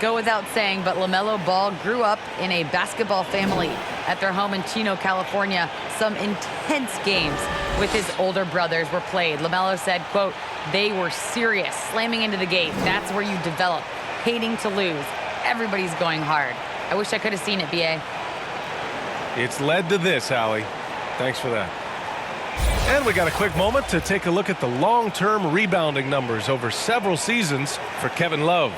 go without saying, but LaMelo Ball grew up in a basketball family at their home in Chino, California. Some intense games with his older brothers were played. LaMelo said, quote, "They were serious, slamming into the gate. That's where you develop, hating to lose. Everybody's going hard." I wish I could have seen it, B.A. It's led to this, Allie. Thanks for that. And we got a quick moment to take a look at the long-term rebounding numbers over several seasons for Kevin Love.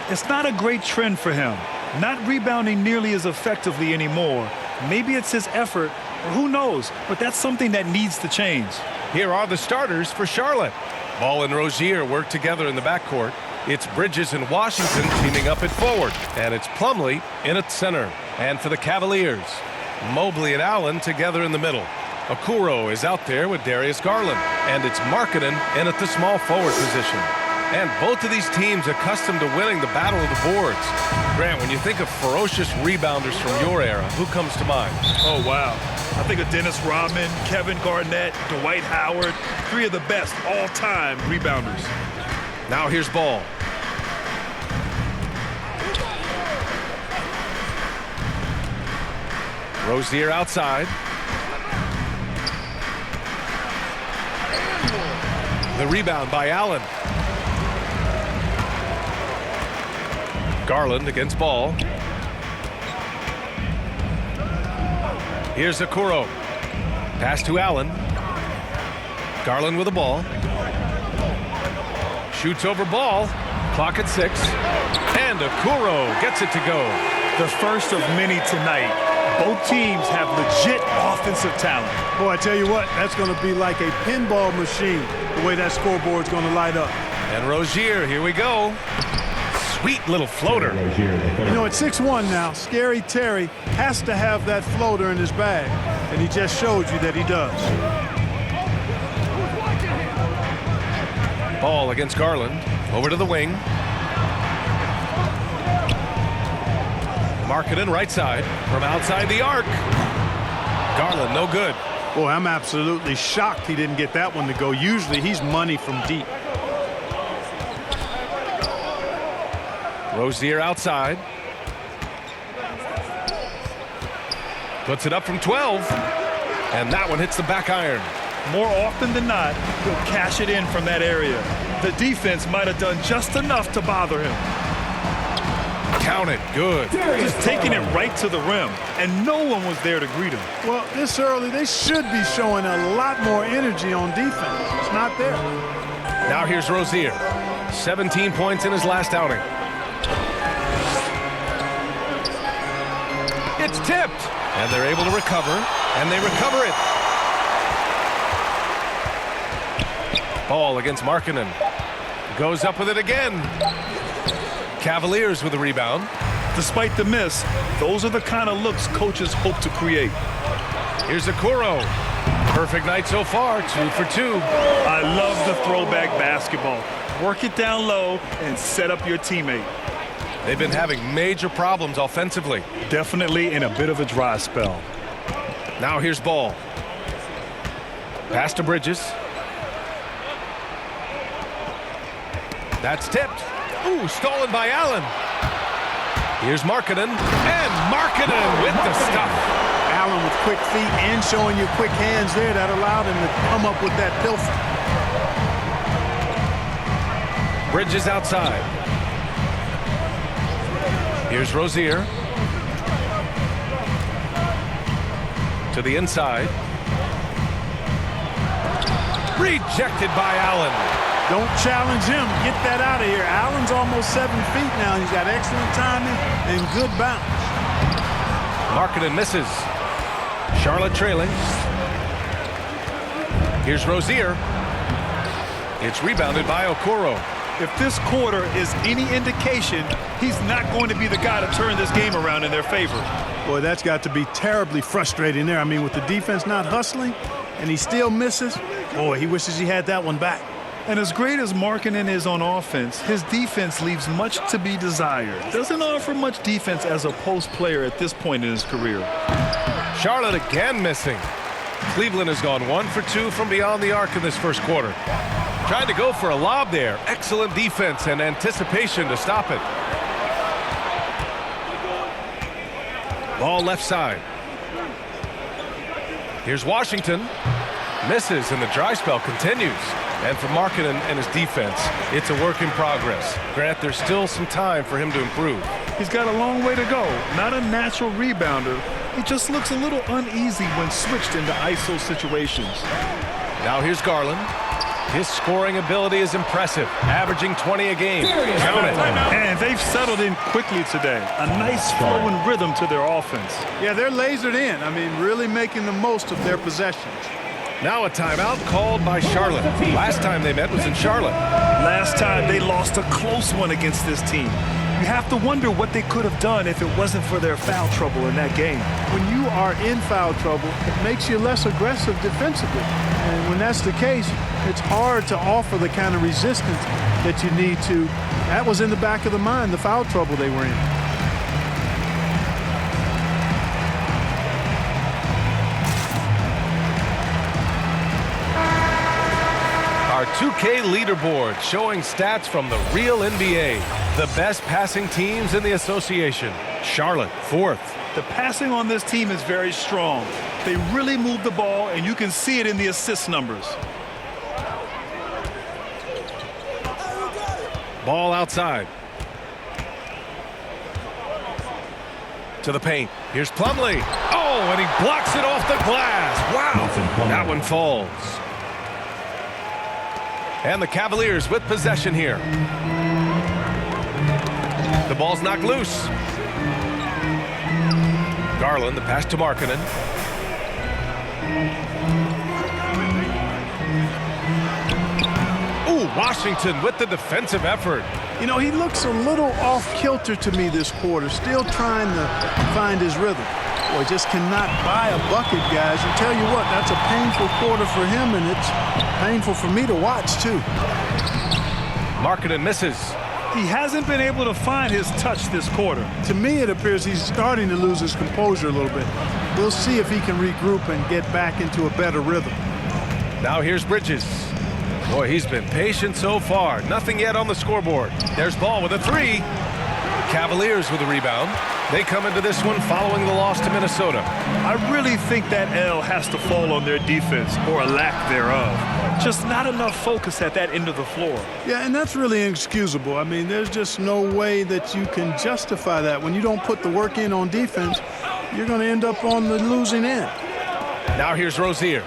It's not a great trend for him. Not rebounding nearly as effectively anymore. Maybe it's his effort, or who knows, but that's something that needs to change. Here are the starters for Charlotte. Ball and Rozier work together in the backcourt. It's Bridges and Washington teaming up at forward. And it's Plumlee in at center. And for the Cavaliers, Mobley and Allen together in the middle. Okoro is out there with Darius Garland. And it's Markkanen in at the small forward position. And both of these teams accustomed to winning the battle of the boards. Grant, when you think of ferocious rebounders from your era, who comes to mind? Oh, wow. I think of Dennis Rodman, Kevin Garnett, Dwight Howard, three of the best all-time rebounders. Now here's Ball. Rozier outside. The rebound by Allen. Garland against Ball. Here's Okoro. Pass to Allen. Garland with the ball. Shoots over Ball. Clock at 6. And Okoro gets it to go. The first of many tonight. Both teams have legit offensive talent. Boy, I tell you what, that's going to be like a pinball machine, the way that scoreboard's going to light up. And Rozier, here we go. Sweet little floater. You know, at 6'1" now, Scary Terry has to have that floater in his bag, and he just showed you that he does. Ball against Garland. Over to the wing. Markkanen right side from outside the arc. Garland no good. Boy, I'm absolutely shocked he didn't get that one to go. Usually he's money from deep. Rozier outside. Puts it up from 12. And that one hits the back iron. More often than not, he'll cash it in from that area. The defense might have done just enough to bother him. Count it. Good. Just taking it right to the rim, and no one was there to greet him. Well, this early, they should be showing a lot more energy on defense. It's not there. Now here's Rozier. 17 points in his last outing. It's tipped. And they're able to recover, and they recover it. Ball against Markkanen. Goes up with it again. Cavaliers with the rebound. Despite the miss, those are the kind of looks coaches hope to create. Here's Okoro. Perfect night so far, 2 for 2. I love the throwback basketball. Work it down low and set up your teammate. They've been having major problems offensively. Definitely in a bit of a dry spell. Now here's Ball. Pass to Bridges. That's tipped. Ooh, stolen by Allen. Here's Markkanen. And Markkanen with the stuff. Allen with quick feet and showing you quick hands there. That allowed him to come up with that pilfer. Bridges outside. Here's Rozier. To the inside. Rejected by Allen. Don't challenge him. Get that out of here. Allen's almost 7 feet now. He's got excellent timing and good bounce. Markkanen misses. Charlotte trailing. Here's Rozier. It's rebounded by Okoro. If this quarter is any indication, he's not going to be the guy to turn this game around in their favor. Boy, that's got to be terribly frustrating there. I mean, with the defense not hustling and he still misses, boy, he wishes he had that one back. And as great as Markkanen is on offense, his defense leaves much to be desired. Doesn't offer much defense as a post player at this point in his career. Charlotte again missing. Cleveland has gone 1 for 2 from beyond the arc in this first quarter. Trying to go for a lob there. Excellent defense and anticipation to stop it. Ball left side. Here's Washington. Misses, and the dry spell continues. And for Markkanen and his defense, it's a work in progress. Grant, there's still some time for him to improve. He's got a long way to go. Not a natural rebounder. He just looks a little uneasy when switched into ISO situations. Now here's Garland. His scoring ability is impressive, averaging 20 a game. Count it. And they've settled in quickly today. A nice flow and rhythm to their offense. Yeah, they're lasered in. I mean, really making the most of their possessions. Now a timeout called by Charlotte. Last time they met was in Charlotte. Last time they lost a close one against this team. You have to wonder what they could have done if it wasn't for their foul trouble in that game. When you are in foul trouble, it makes you less aggressive defensively. And when that's the case, it's hard to offer the kind of resistance that you need to. That was in the back of the mind, the foul trouble they were in. Our 2K leaderboard showing stats from the real NBA. The best passing teams in the association. Charlotte, 4th. The passing on this team is very strong. They really move the ball, and you can see it in the assist numbers. Ball outside. To the paint. Here's Plumlee. Oh, and he blocks it off the glass. Wow. That one falls. And the Cavaliers with possession here. The ball's knocked loose. Garland, the pass to Markkanen. Ooh, Washington with the defensive effort. You know, he looks a little off-kilter to me this quarter, still trying to find his rhythm. Boy, just cannot buy a bucket, guys. And tell you what, that's a painful quarter for him, and it's painful for me to watch, too. Markkanen misses. He hasn't been able to find his touch this quarter. To me, it appears he's starting to lose his composure a little bit. We'll see if he can regroup and get back into a better rhythm. Now here's Bridges. Boy, he's been patient so far. Nothing yet on the scoreboard. There's Ball with a 3. Cavaliers with a rebound. They come into this one following the loss to Minnesota. I really think that L has to fall on their defense, or a lack thereof. Just not enough focus at that end of the floor. Yeah, and that's really inexcusable. I mean, there's just no way that you can justify that. When you don't put the work in on defense, you're going to end up on the losing end. Now here's Rozier.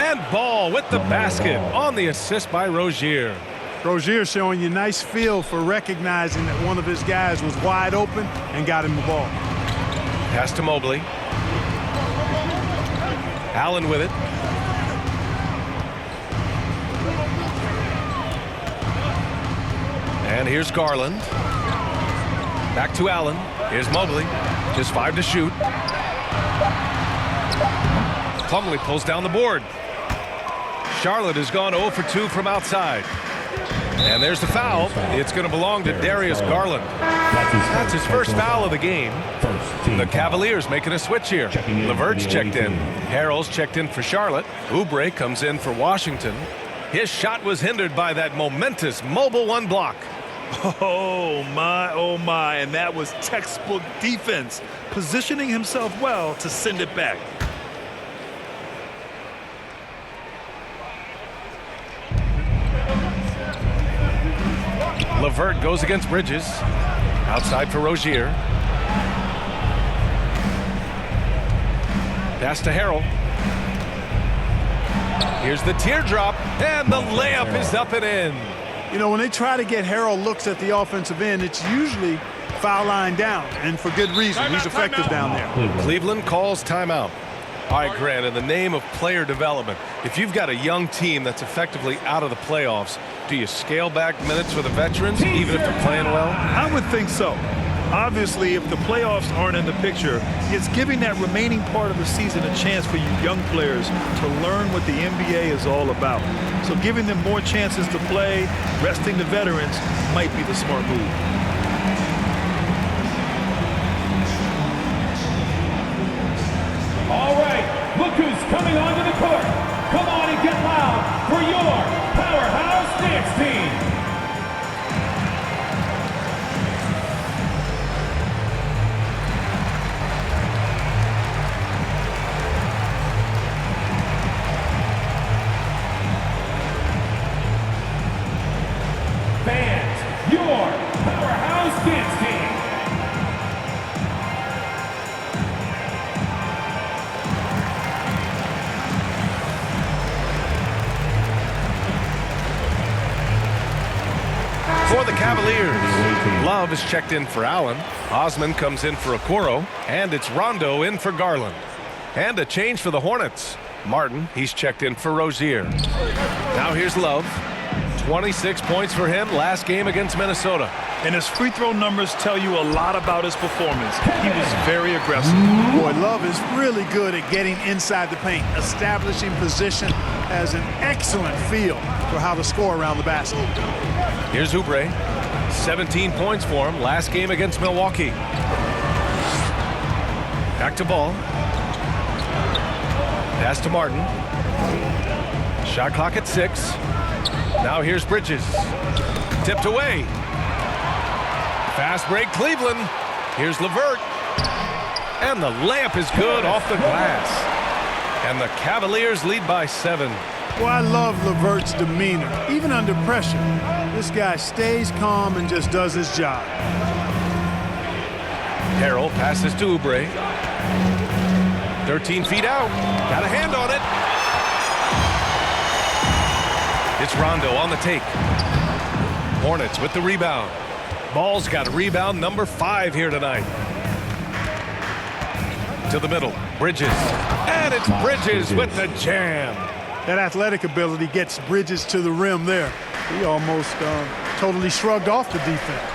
And Ball with the basket on the assist by Rozier. Rozier showing you nice feel for recognizing that one of his guys was wide open and got him the ball. Pass to Mobley. Allen with it. And here's Garland. Back to Allen. Here's Mobley. Just 5 to shoot. Plumlee pulls down the board. Charlotte has gone 0 for 2 from outside. And there's the foul. It's going to belong to Darius Garland. That's his first foul of the game. The Cavaliers making a switch here. LeVert's checked in. Harrell's checked in for Charlotte. Oubre comes in for Washington. His shot was hindered by that momentous mobile 1 block. Oh, my, and that was textbook defense, positioning himself well to send it back. LeVert goes against Bridges. Outside for Rozier. Pass to Harrell. Here's the teardrop, and the layup is up and in. You know, when they try to get Harrell looks at the offensive end, it's usually foul line down, and for good reason. He's effective down there. Cleveland calls timeout. All right, Grant, in the name of player development, if you've got a young team that's effectively out of the playoffs, do you scale back minutes for the veterans, even if they're playing well? I would think so. Obviously, if the playoffs aren't in the picture, it's giving that remaining part of the season a chance for you young players to learn what the NBA is all about. So giving them more chances to play, resting the veterans, might be the smart move. All right, look who's coming onto the court. Come on and get loud for your powerhouse dance team. Love is checked in for Allen. Osman comes in for Okoro. And it's Rondo in for Garland. And a change for the Hornets. Martin, he's checked in for Rozier. Now here's Love. 26 points for him last game against Minnesota. And his free throw numbers tell you a lot about his performance. He was very aggressive. Boy, Love is really good at getting inside the paint, establishing position, has an excellent feel for how to score around the basket. Here's Oubre. 17 points for him last game against Milwaukee. Back to Ball. Pass to Martin. Shot clock at 6. Now here's Bridges. Tipped away. Fast break, Cleveland. Here's LeVert. And the layup is good off the glass. And the Cavaliers lead by 7. Well, I love LeVert's demeanor. Even under pressure, this guy stays calm and just does his job. Harrell passes to Oubre. 13 feet out. Got a hand on it. It's Rondo on the take. Hornets with the rebound. Ball's got a rebound number 5 here tonight. To the middle. Bridges. And it's Bridges with the jam. That athletic ability gets Bridges to the rim there. He almost totally shrugged off the defense.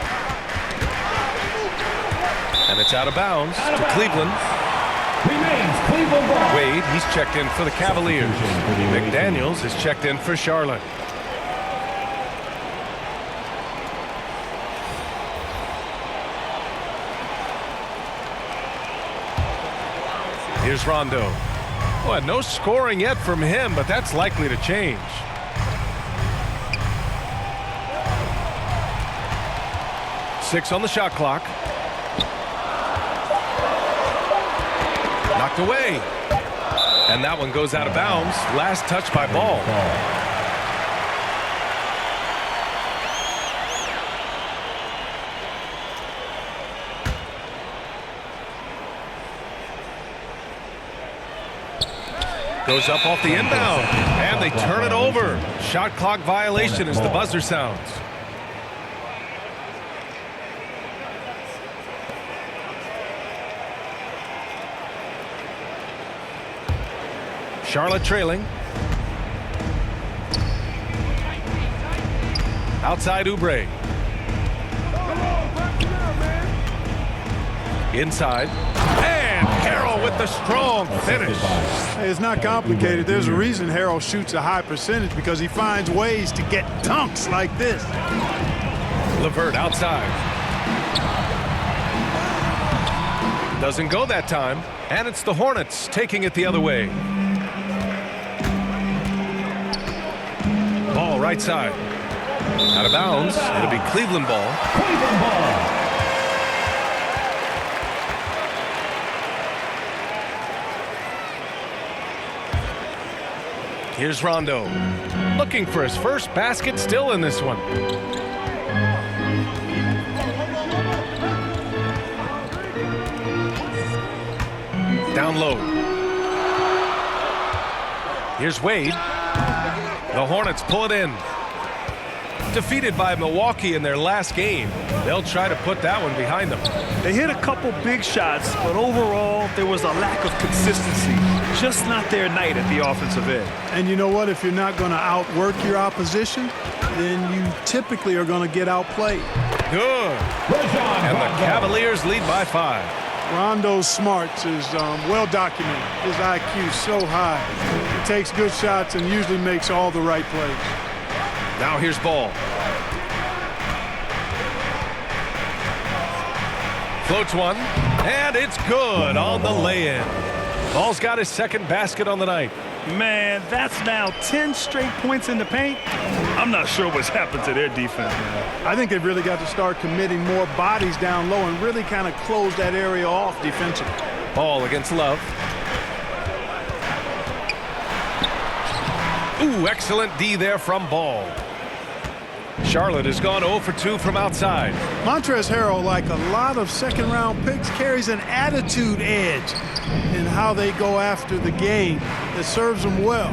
And it's out of bounds to Cleveland. Remains Cleveland ball. Wade, he's checked in for the Cavaliers. McDaniels is checked in for Charlotte. Here's Rondo. Well, no scoring yet from him, but that's likely to change. Six on the shot clock. Knocked away. And that one goes out of bounds. Last touch by Ball. Goes up off the inbound. And they turn it over. Shot clock violation as the buzzer sounds. Charlotte trailing. Outside Oubre. Inside. And Harrell with the strong finish. Hey, it's not complicated. There's a reason Harrell shoots a high percentage, because he finds ways to get dunks like this. LeVert outside. Doesn't go that time. And it's the Hornets taking it the other way. Ball right side. Out of bounds. It'll be Cleveland ball. Cleveland ball. Here's Rondo. Looking for his first basket, still in this one. Down low. Here's Wade. The Hornets pull it in. Defeated by Milwaukee in their last game. They'll try to put that one behind them. They hit a couple big shots, but overall, there was a lack of consistency. Just not their night at the offensive end. And you know what? If you're not going to outwork your opposition, then you typically are going to get outplayed. Good. And the Cavaliers lead by 5. Rondo's smarts is well documented. His IQ so high. He takes good shots and usually makes all the right plays. Now here's Ball. Floats one, and it's good on the lay-in. Ball's got his second basket on the night. Man, that's now 10 straight points in the paint. I'm not sure what's happened to their defense, man. I think they've really got to start committing more bodies down low and really kind of close that area off defensively. Ball against Love. Ooh, excellent D there from Ball. Charlotte has gone 0 for 2 from outside. Montrezl Harrell, like a lot of second-round picks, carries an attitude edge in how they go after the game that serves him well.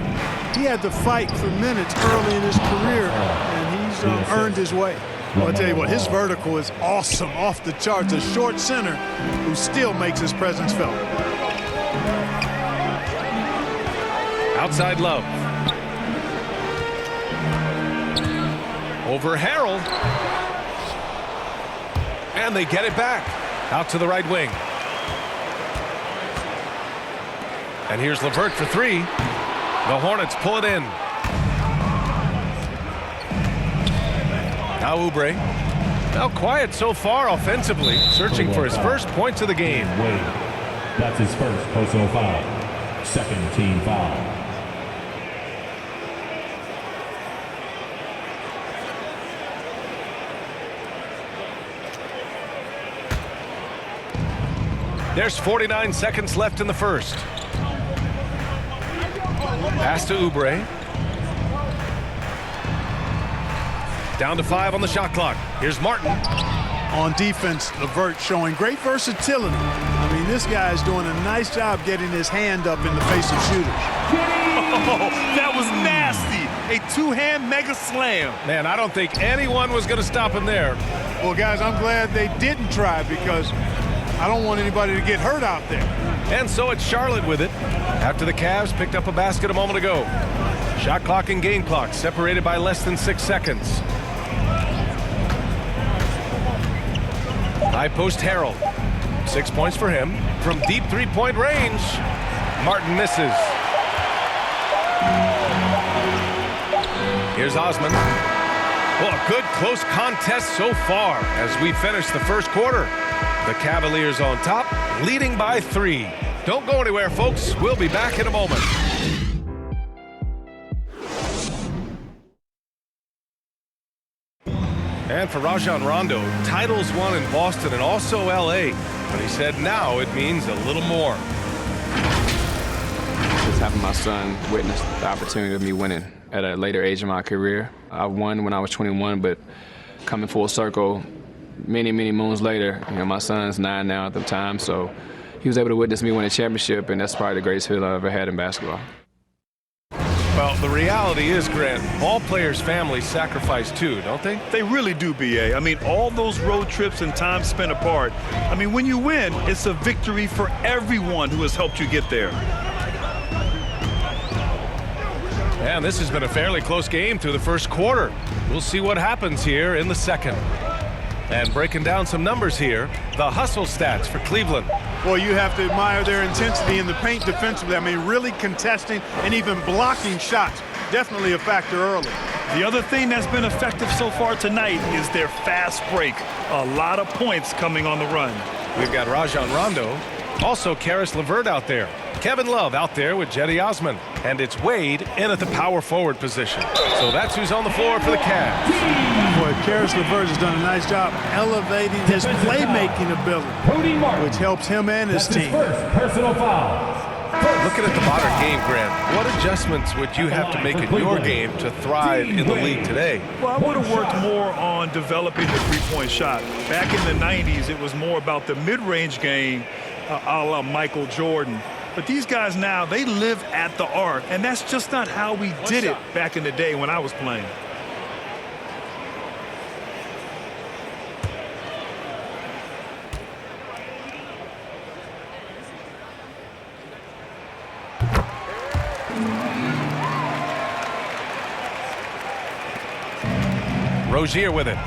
He had to fight for minutes early in his career, and he's earned his way. Well, I'll tell you what, his vertical is awesome, off the charts. A short center who still makes his presence felt. Outside Love. Over Harold. And they get it back. Out to the right wing. And here's LeVert for three. The Hornets pull it in. Now Oubre. Now quiet so far offensively, searching for his first points of the game. Wade. That's his first personal foul. Second team foul. There's 49 seconds left in the first. Pass to Oubre. Down to 5 on the shot clock. Here's Martin. On defense, LeVert showing great versatility. I mean, this guy's doing a nice job getting his hand up in the face of shooters. Oh, that was nasty. A two-hand mega slam. Man, I don't think anyone was going to stop him there. Well, guys, I'm glad they didn't try because I don't want anybody to get hurt out there. And so it's Charlotte with it. After the Cavs picked up a basket a moment ago. Shot clock and game clock separated by less than 6 seconds. High post Harold. 6 points for him. From deep three-point range, Martin misses. Here's Osman. Well, a good close contest so far as we finish the first quarter. The Cavaliers on top, leading by 3. Don't go anywhere, folks. We'll be back in a moment. And for Rajon Rondo, titles won in Boston and also LA. But he said now it means a little more. Just having my son witness the opportunity of me winning at a later age in my career. I won when I was 21, but coming full circle many, many moons later, you know, my son's 9 now at the time, so he was able to witness me win a championship, and that's probably the greatest feeling I've ever had in basketball. Well, the reality is, Grant, all players' families sacrifice too, don't they? They really do, B.A. I mean, all those road trips and time spent apart. I mean, when you win, it's a victory for everyone who has helped you get there. And this has been a fairly close game through the first quarter. We'll see what happens here in the second. And breaking down some numbers here, the hustle stats for Cleveland. Well, you have to admire their intensity in the paint defensively. I mean, really contesting and even blocking shots. Definitely a factor early. The other thing that's been effective so far tonight is their fast break. A lot of points coming on the run. We've got Rajon Rondo, also Karis LeVert out there. Kevin Love out there with Jetty Osman. And it's Wade in at the power forward position. So that's who's on the floor for the Cavs. Boy, Karis LeVert has done a nice job elevating his playmaking ability, which helps him and his team. First personal foul. Looking at the modern game, Grant, what adjustments would you have to make in your game to thrive in the league today? Well, I would have worked more on developing the three-point shot. Back in the 90s, it was more about the mid-range game, a la Michael Jordan. But these guys now, they live at the arc, and that's just not how we did it back in the day when I was playing. Rozier with it.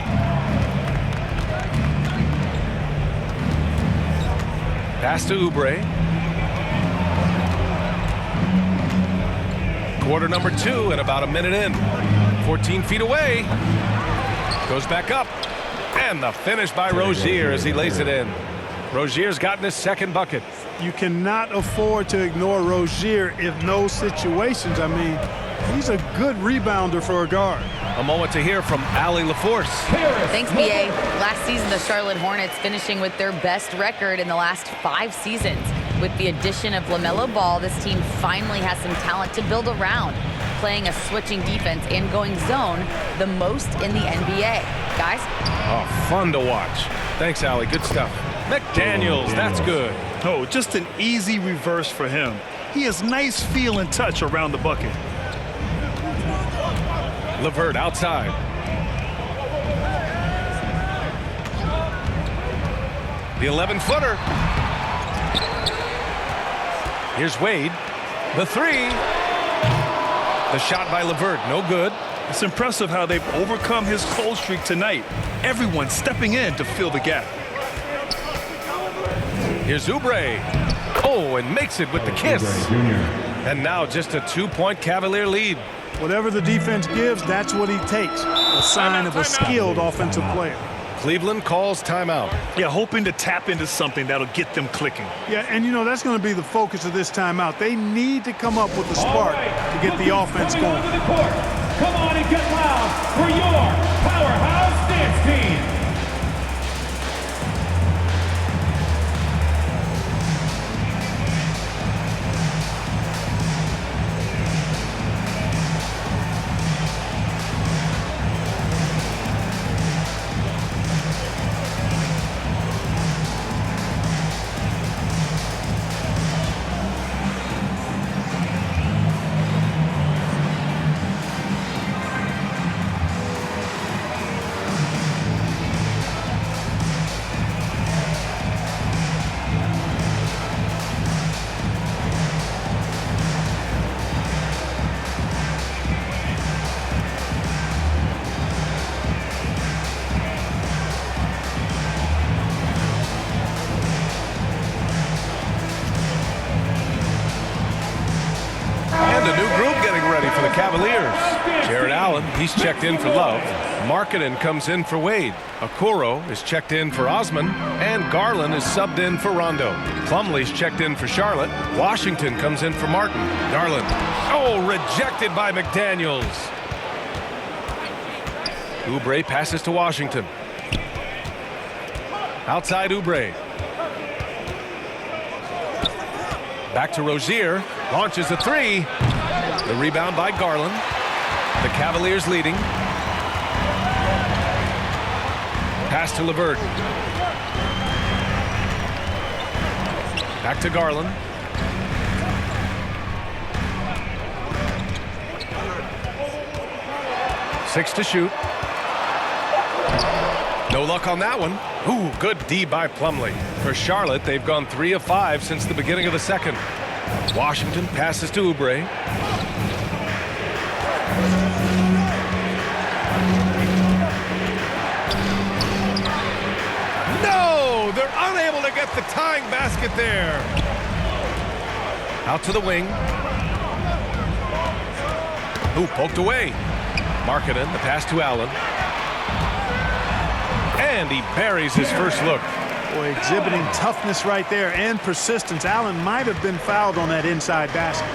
Pass to Oubre. Quarter number 2 and about a minute in. 14 feet away. Goes back up. And the finish by Rozier as he lays it in. Rozier's gotten his second bucket. You cannot afford to ignore Rozier in those situations. I mean, he's a good rebounder for a guard. A moment to hear from Allie LaForce. Thanks, B.A. Last season, the Charlotte Hornets finishing with their best record in the last 5 seasons. With the addition of LaMelo Ball, this team finally has some talent to build around, playing a switching defense and going zone the most in the NBA. Guys? Oh, fun to watch. Thanks, Allie. Good stuff. McDaniels, that's good. Oh, just an easy reverse for him. He has nice feel and touch around the bucket. LeVert outside. The 11-footer. Here's Wade. The three. The shot by LeVert, no good. It's impressive how they've overcome his cold streak tonight. Everyone stepping in to fill the gap. Here's Oubre. Oh, and makes it with the kiss. And now just a 2-point Cavalier lead. Whatever the defense gives, that's what he takes. A sign of a skilled offensive player. Cleveland calls timeout. Yeah, hoping to tap into something that'll get them clicking. Yeah, and you know, that's going to be the focus of this timeout. They need to come up with a spark to get the offense going. Come on and get loud for your powerhouse dance team. Cavaliers. Jared Allen, he's checked in for Love. Markkanen comes in for Wade. Okoro is checked in for Osman. And Garland is subbed in for Rondo. Plumlee's checked in for Charlotte. Washington comes in for Martin. Garland. Oh, rejected by McDaniels. Oubre passes to Washington. Outside Oubre. Back to Rozier. Launches a three. The rebound by Garland. The Cavaliers leading. Pass to LeVert. Back to Garland. Six to shoot. No luck on that one. Ooh, good D by Plumlee. For Charlotte, they've gone 3 of 5 since the beginning of the second. Washington passes to Oubre. No! They're unable to get the tying basket there. Out to the wing. Ooh, poked away. Markkanen, the pass to Allen. And he buries his first look. Boy, exhibiting toughness right there and persistence. Allen might have been fouled on that inside basket.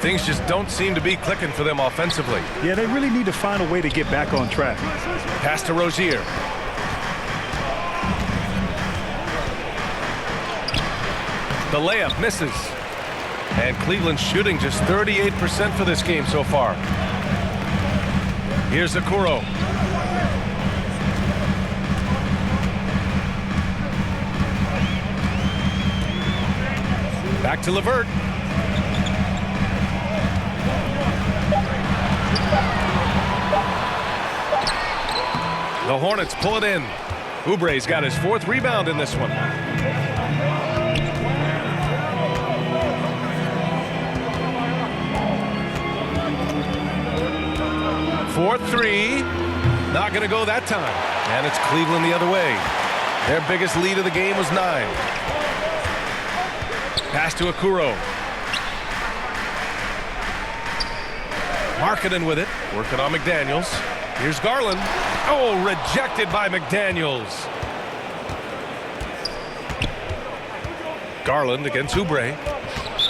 Things just don't seem to be clicking for them offensively. Yeah, they really need to find a way to get back on track. Pass to Rozier. The layup misses. And Cleveland shooting just 38% for this game so far. Here's Okoro. Back to LeVert. The Hornets pull it in. Oubre's got his 4th rebound in this one. Fourth three. Not going to go that time. And it's Cleveland the other way. Their biggest lead of the game was 9. Pass to Okoro. Markkanen with it. Working on McDaniels. Here's Garland. Oh, rejected by McDaniels. Garland against Oubre.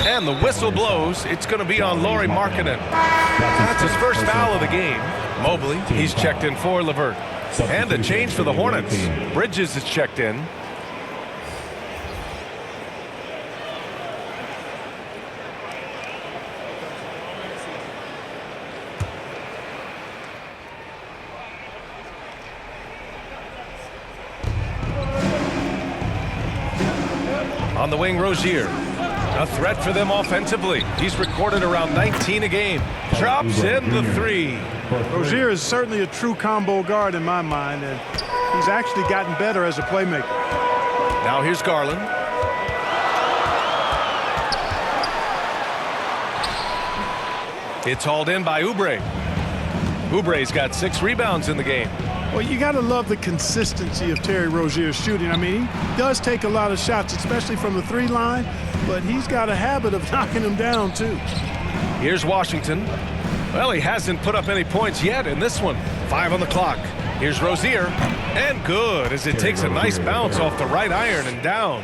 And the whistle blows. It's going to be on Lauri Markkanen. That's his first foul of the game. Mobley, he's checked in for LeVert. And a change for the Hornets. Bridges is checked in. On the wing, Rozier. A threat for them offensively. He's recorded around 19 a game. Drops in the 3. Rozier is certainly a true combo guard in my mind, and he's actually gotten better as a playmaker. Now here's Garland. It's hauled in by Oubre. Oubre's got 6 rebounds in the game. Well, you got to love the consistency of Terry Rozier's shooting. I mean, he does take a lot of shots, especially from the 3 line, but he's got a habit of knocking them down, too. Here's Washington. Well, he hasn't put up any points yet in this one. 5 on the clock. Here's Rozier. And good, as it takes a nice bounce off the right iron and down.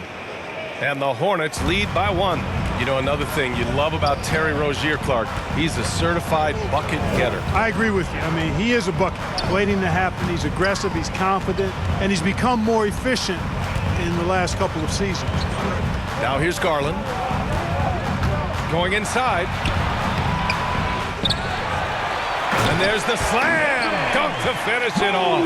And the Hornets lead by 1. You know, another thing you love about Terry Rozier, Clark, he's a certified bucket getter. I agree with you. I mean, he is a bucket waiting to happen. He's aggressive, he's confident, and he's become more efficient in the last couple of seasons. Now here's Garland. Going inside. And there's the slam dunk to finish it off.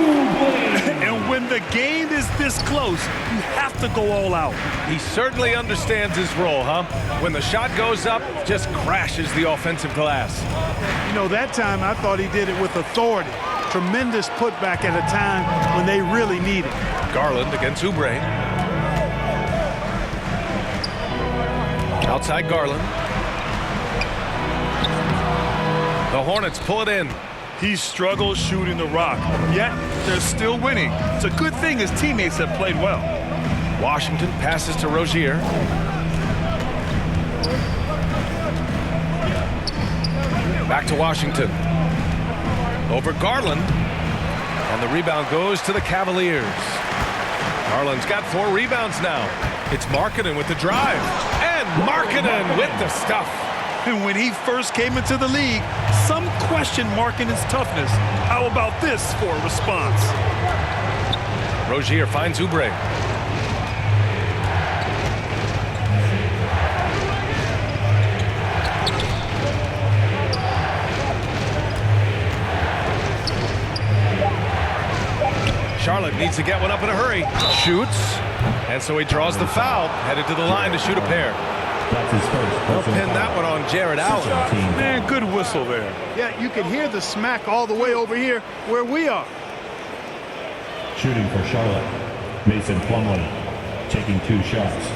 And when the game is this close, you have to go all out. He certainly understands his role, huh? When the shot goes up, just crashes the offensive glass. You know, that time I thought he did it with authority. Tremendous putback at a time when they really need it. Garland against Oubre. Outside Garland. The Hornets pull it in. He struggles shooting the rock, yet they're still winning. It's a good thing his teammates have played well. Washington passes to Rozier. Back to Washington. Over Garland. And the rebound goes to the Cavaliers. Garland's got 4 rebounds now. It's Markkanen with the drive. And Markkanen with the stuff. And when he first came into the league, some questioned Markkanen's toughness. How about this for a response? Rozier finds Oubre. Charlotte needs to get one up in a hurry. Shoots. And so he draws the foul. Headed to the line to shoot a pair. That's his first. They'll pin that one on Jared Allen. Man, good whistle there. Yeah, you can hear the smack all the way over here where we are. Shooting for Charlotte, Mason Plumlee, taking 2 shots.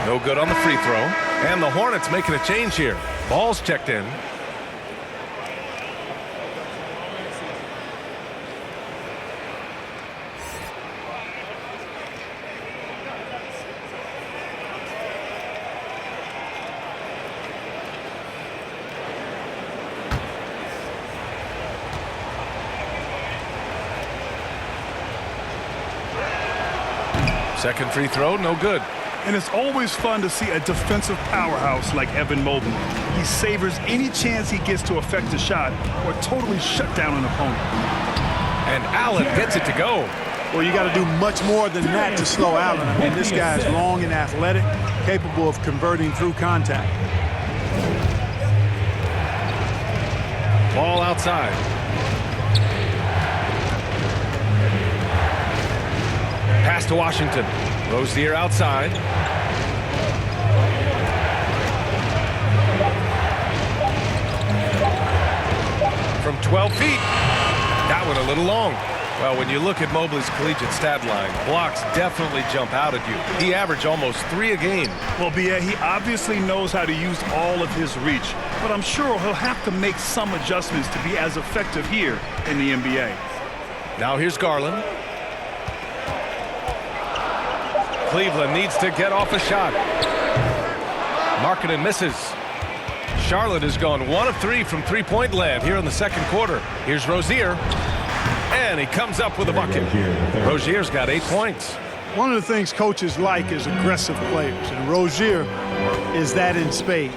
No good on the free throw. And the Hornets making a change here. Ball's checked in. Second free throw, no good. And it's always fun to see a defensive powerhouse like Evan Mobley. He savors any chance he gets to affect a shot or totally shut down an opponent. And Allen gets it to go. Well, you got to do much more than that to slow Allen. I mean, this guy is long and athletic, capable of converting through contact. Ball outside. Pass to Washington. Rozier outside. From 12 feet. That one a little long. Well, when you look at Mobley's collegiate stat line, blocks definitely jump out at you. He averaged almost 3 a game. Well, B.A., he obviously knows how to use all of his reach, but I'm sure he'll have to make some adjustments to be as effective here in the NBA. Now here's Garland. Cleveland needs to get off a shot. Markkanen misses. Charlotte has gone 1 of 3 from three-point land here in the second quarter. Here's Rozier. And he comes up with a bucket. Rozier's got 8 points. One of the things coaches like is aggressive players, and Rozier is that in spades.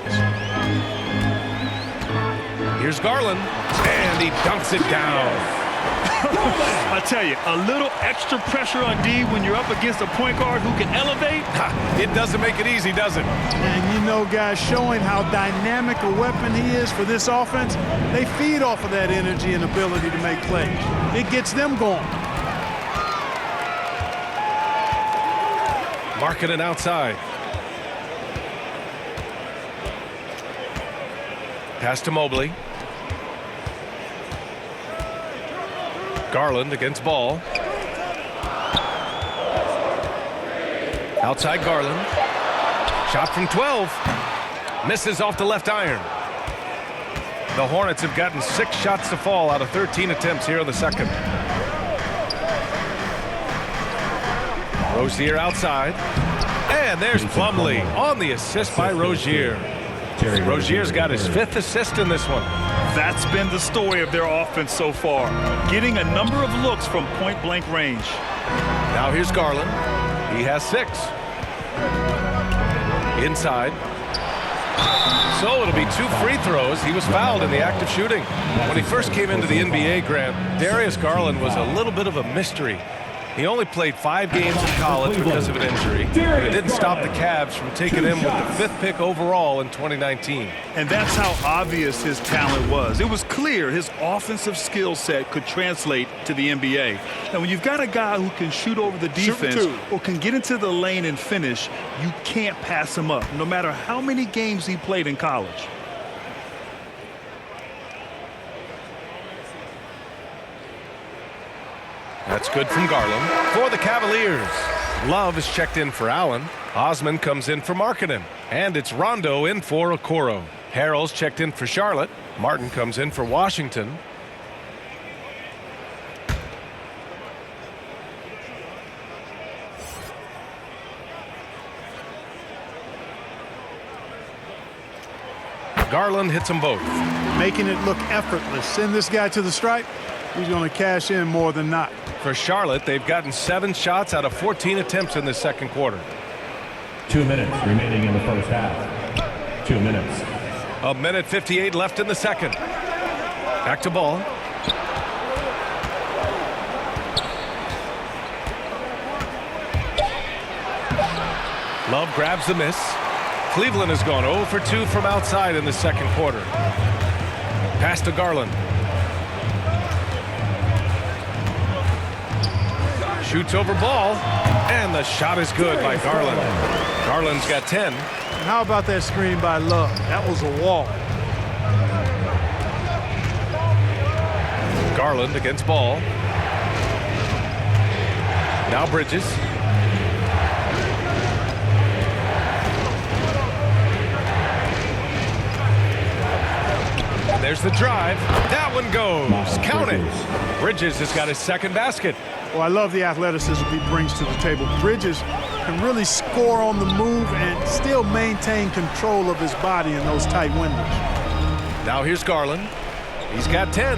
Here's Garland. And he dunks it down. I tell you, a little extra pressure on D when you're up against a point guard who can elevate. It doesn't make it easy, does it? And you know, guys, showing how dynamic a weapon he is for this offense, they feed off of that energy and ability to make plays. It gets them going. Markkanen outside. Pass to Mobley. Garland against Ball. Outside Garland. Shot from 12. Misses off the left iron. The Hornets have gotten 6 shots to fall out of 13 attempts here in the second. Rozier outside. And there's Plumlee on the assist by Rozier. Rozier's got his 5th assist in this one. That's been the story of their offense so far, getting a number of looks from point-blank range. Now here's Garland. He has 6. Inside. So it'll be 2 free throws. He was fouled in the act of shooting. When he first came into the NBA, Grant, Darius Garland was a little bit of a mystery. He only played 5 games in college because of an injury. But it didn't stop the Cavs from taking him with the 5th pick overall in 2019. And that's how obvious his talent was. It was clear his offensive skill set could translate to the NBA. Now, when you've got a guy who can shoot over the defense or can get into the lane and finish, you can't pass him up, no matter how many games he played in college. That's good from Garland. For the Cavaliers, Love is checked in for Allen. Osman comes in for Markkanen. And it's Rondo in for Okoro. Harrell's checked in for Charlotte. Martin comes in for Washington. Garland hits them both. Making it look effortless. Send this guy to the stripe. He's going to cash in more than not. For Charlotte, they've gotten 7 shots out of 14 attempts in the second quarter. 2 minutes remaining in the first half. 2 minutes. 1:58 left in the second. Back to Ball. Love grabs the miss. Cleveland has gone 0 for 2 from outside in the second quarter. Pass to Garland. Shoots over Ball, and the shot is good by Garland. Garland's got 10. And how about that screen by Love? That was a wall. Garland against Ball. Now Bridges. And there's the drive. That one goes. Count it. Bridges has got his second basket. Well, I love the athleticism he brings to the table. Bridges can really score on the move and still maintain control of his body in those tight windows. Now here's Garland. He's got 10.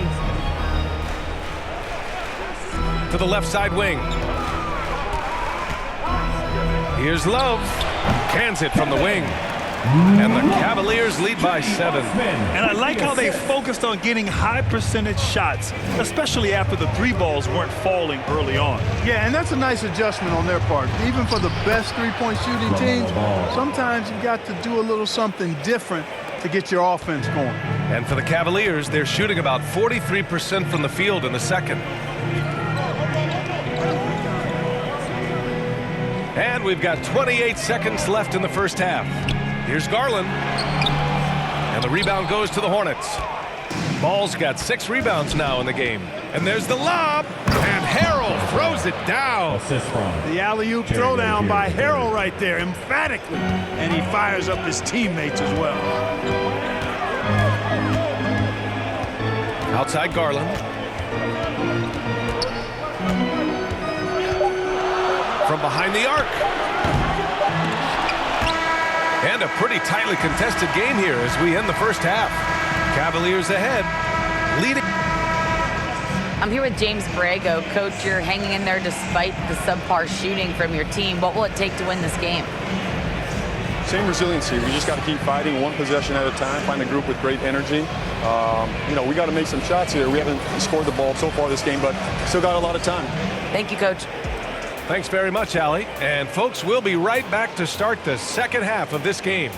To the left side wing. Here's Love. Cans it from the wing. And the Cavaliers lead by 7. And I like how they focused on getting high percentage shots, especially after the 3 balls weren't falling early on. Yeah, and that's a nice adjustment on their part. Even for the best three-point shooting teams, sometimes you got to do a little something different to get your offense going. And for the Cavaliers, they're shooting about 43% from the field in the second. And we've got 28 seconds left in the first half. Here's Garland. And the rebound goes to the Hornets. Ball's got 6 rebounds now in the game. And there's the lob. And Harrell throws it down. Assist from The alley-oop throwdown by Harrell right there, emphatically. And he fires up his teammates as well. Outside Garland. From behind the arc. And a pretty tightly contested game here as we end the first half. Cavaliers ahead, leading. I'm here with James Borrego. Coach, you're hanging in there despite the subpar shooting from your team. What will it take to win this game? Same resiliency. We just got to keep fighting one possession at a time, find a group with great energy. You know, we got to make some shots here. We haven't scored the ball so far this game, but still got a lot of time. Thank you, Coach. Thanks very much, Allie. And folks, we'll be right back to start the second half of this game.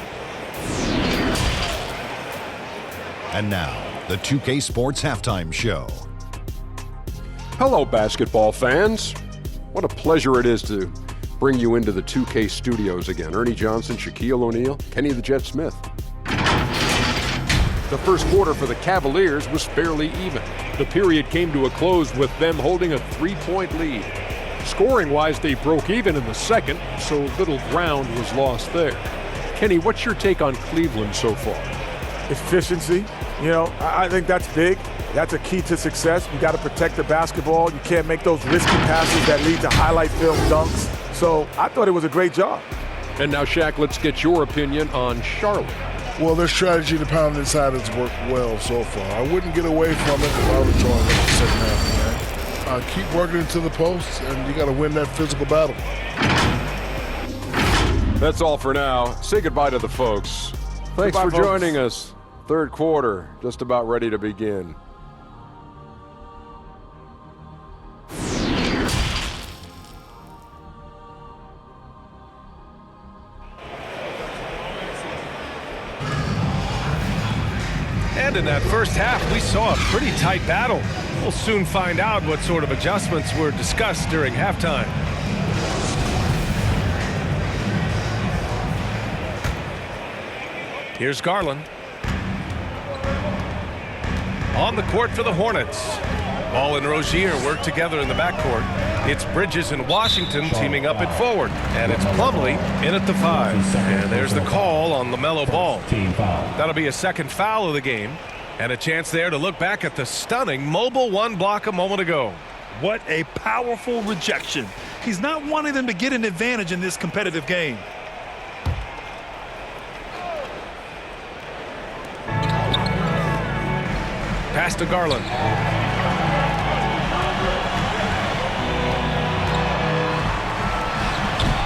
And now, the 2K Sports Halftime Show. Hello, basketball fans. What a pleasure it is to bring you into the 2K studios again. Ernie Johnson, Shaquille O'Neal, Kenny the Jet Smith. The first quarter for the Cavaliers was fairly even. The period came to a close with them holding a 3-point lead. Scoring-wise, they broke even in the second, so little ground was lost there. Kenny, what's your take on Cleveland so far? Efficiency. You know, I think that's big. That's a key to success. You got to protect the basketball. You can't make those risky passes that lead to highlight film dunks. So I thought it was a great job. And now, Shaq, let's get your opinion on Charlotte. Well, their strategy to pound inside has worked well so far. I wouldn't get away from it if I were joining in the second half, man. Keep working into the post, and you got to win that physical battle. That's all for now. Say goodbye to the folks. Thanks for joining us. Third quarter, just about ready to begin. And in that first half, we saw a pretty tight battle. We'll soon find out what sort of adjustments were discussed during halftime. Here's Garland. On the court for the Hornets. Ball and Rozier work together in the backcourt. It's Bridges and Washington teaming up at forward. And it's Plumlee in at the 5. And there's the call on LaMelo Ball. That'll be a second foul of the game. And a chance there to look back at the stunning mobile one block a moment ago. What a powerful rejection. He's not wanting them to get an advantage in this competitive game. Pass to Garland.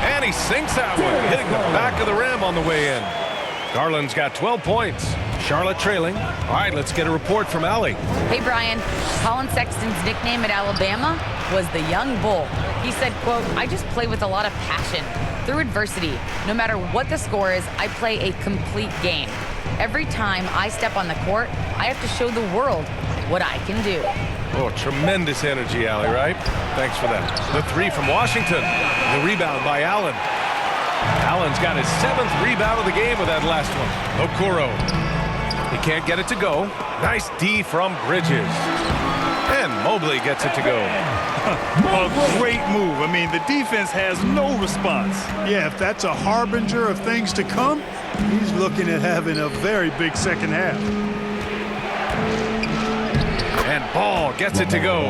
And he sinks that one, hitting the back of the rim on the way in. Garland's got 12 points. Charlotte trailing. All right, let's get a report from Allie. Hey, Brian. Colin Sexton's nickname at Alabama was the Young Bull. He said, quote, "I just play with a lot of passion. Through adversity, no matter what the score is, I play a complete game. Every time I step on the court, I have to show the world what I can do." Oh, tremendous energy, Allie, right? Thanks for that. The 3 from Washington. The rebound by Allen. Allen's got his 7th rebound of the game with that last one. Okoro. He can't get it to go. Nice D from Bridges. And Mobley gets it to go. A great move. I mean, the defense has no response. Yeah, if that's a harbinger of things to come, he's looking at having a very big second half. And Ball gets it to go.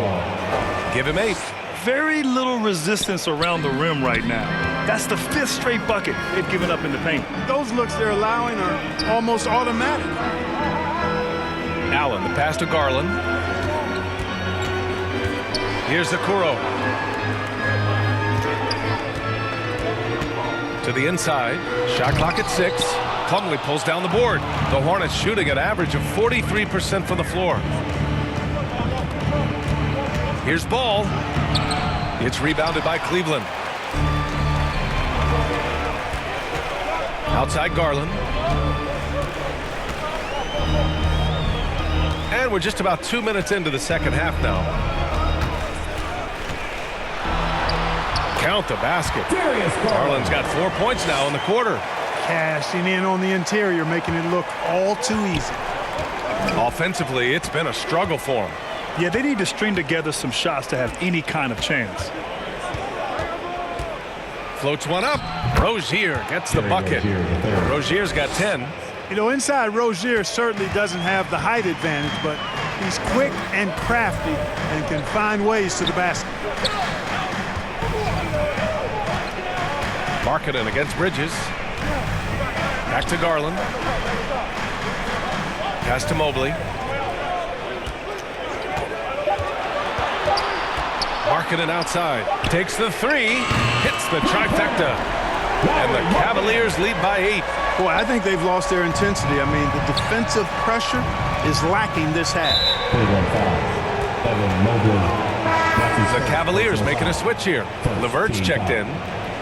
Give him 8. Very little resistance around the rim right now. That's the 5th straight bucket they've given up in the paint. Those looks they're allowing are almost automatic. Allen, the pass to Garland. Here's Okoro. To the inside. Shot clock at 6. Plumlee pulls down the board. The Hornets shooting an average of 43% from the floor. Here's Ball. It's rebounded by Cleveland. Outside Garland. And we're just about 2 minutes into the second half now. Count the basket. Garland's got 4 points now in the quarter. Cashing in on the interior, making it look all too easy. Offensively, it's been a struggle for him. Yeah, they need to string together some shots to have any kind of chance. Floats one up. Rozier gets the bucket. Rozier's got 10. You know, inside Rozier certainly doesn't have the height advantage, but he's quick and crafty and can find ways to the basket. Markkanen against Bridges. Back to Garland. Pass to Mobley. Markkanen outside. Takes the 3. Hits the trifecta. And the Cavaliers lead by 8. Boy, I think they've lost their intensity. I mean, the defensive pressure is lacking this half. The Cavaliers making a switch here. LeVert's checked in.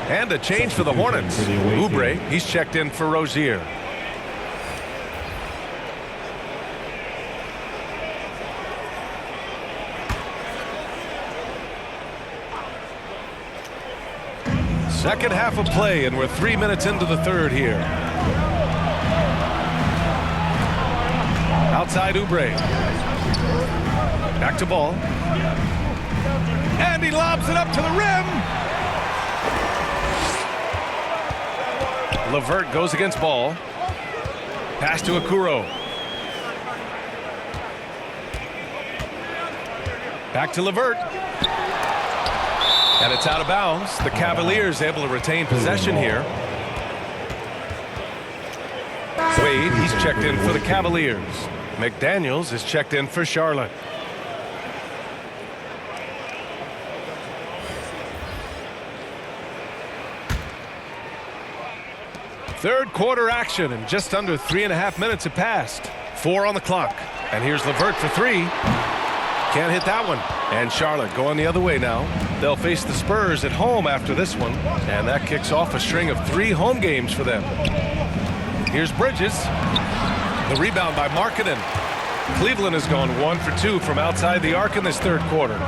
And a change for the Hornets. Oubre, he's checked in for Rozier. Second half of play, and we're 3 minutes into the third here. Outside Oubre. Back to Ball. And he lobs it up to the rim. LeVert goes against Ball. Pass to Okoro. Back to LeVert. And it's out of bounds. The Cavaliers able to retain possession here. Wade, he's checked in for the Cavaliers. McDaniels is checked in for Charlotte. Third quarter action, and just under 3.5 minutes have passed. 4 on the clock. And here's LeVert for 3. Can't hit that one. And Charlotte going the other way now. They'll face the Spurs at home after this one. And that kicks off a string of 3 home games for them. Here's Bridges. The rebound by Markkanen. Cleveland has gone 1 for 2 from outside the arc in this third quarter.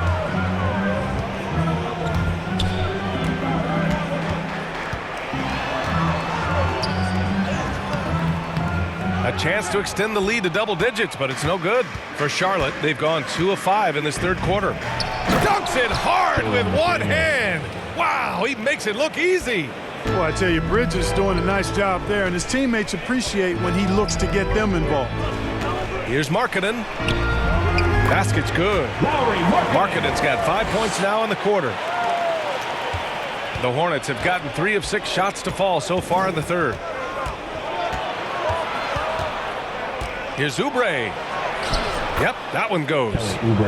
A chance to extend the lead to double digits, but it's no good. For Charlotte, they've gone 2 of 5 in this third quarter. Dunks it hard with one hand. Wow, he makes it look easy. Well, I tell you, Bridges is doing a nice job there, and his teammates appreciate when he looks to get them involved. Here's Markkanen. Basket's good. Markkanen's got 5 points now in the quarter. The Hornets have gotten 3 of 6 shots to fall so far in the third. Here's Oubre. Yep, that one goes.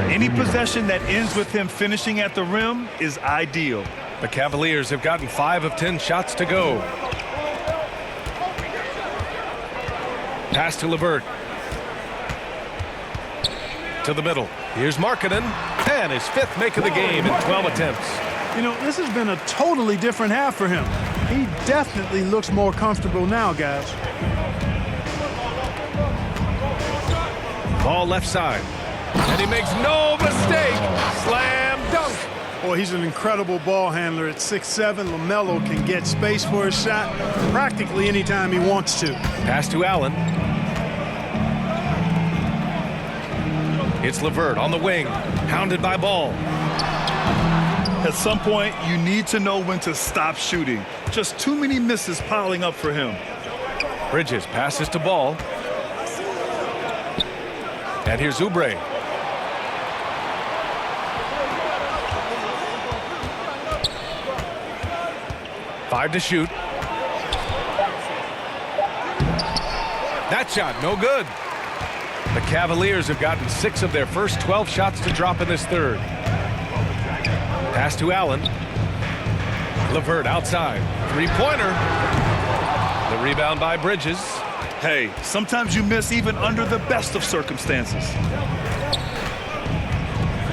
Any possession that ends with him finishing at the rim is ideal. The Cavaliers have gotten 5 of 10 shots to go. Pass to LeVert. To the middle. Here's Markkanen. And his 5th make of the game in 12 attempts. You know, this has been a totally different half for him. He definitely looks more comfortable now, guys. Ball left side. And he makes no mistake. Slam dunk. Boy, he's an incredible ball handler at 6'7". LaMelo can get space for his shot practically anytime he wants to. Pass to Allen. It's LeVert on the wing. Hounded by Ball. At some point, you need to know when to stop shooting. Just too many misses piling up for him. Bridges passes to Ball. And here's Oubre. Five to shoot. That shot, no good. The Cavaliers have gotten 6 of their first 12 shots to drop in this third. Pass to Allen. LeVert outside. Three-pointer. The rebound by Bridges. Hey, sometimes you miss even under the best of circumstances.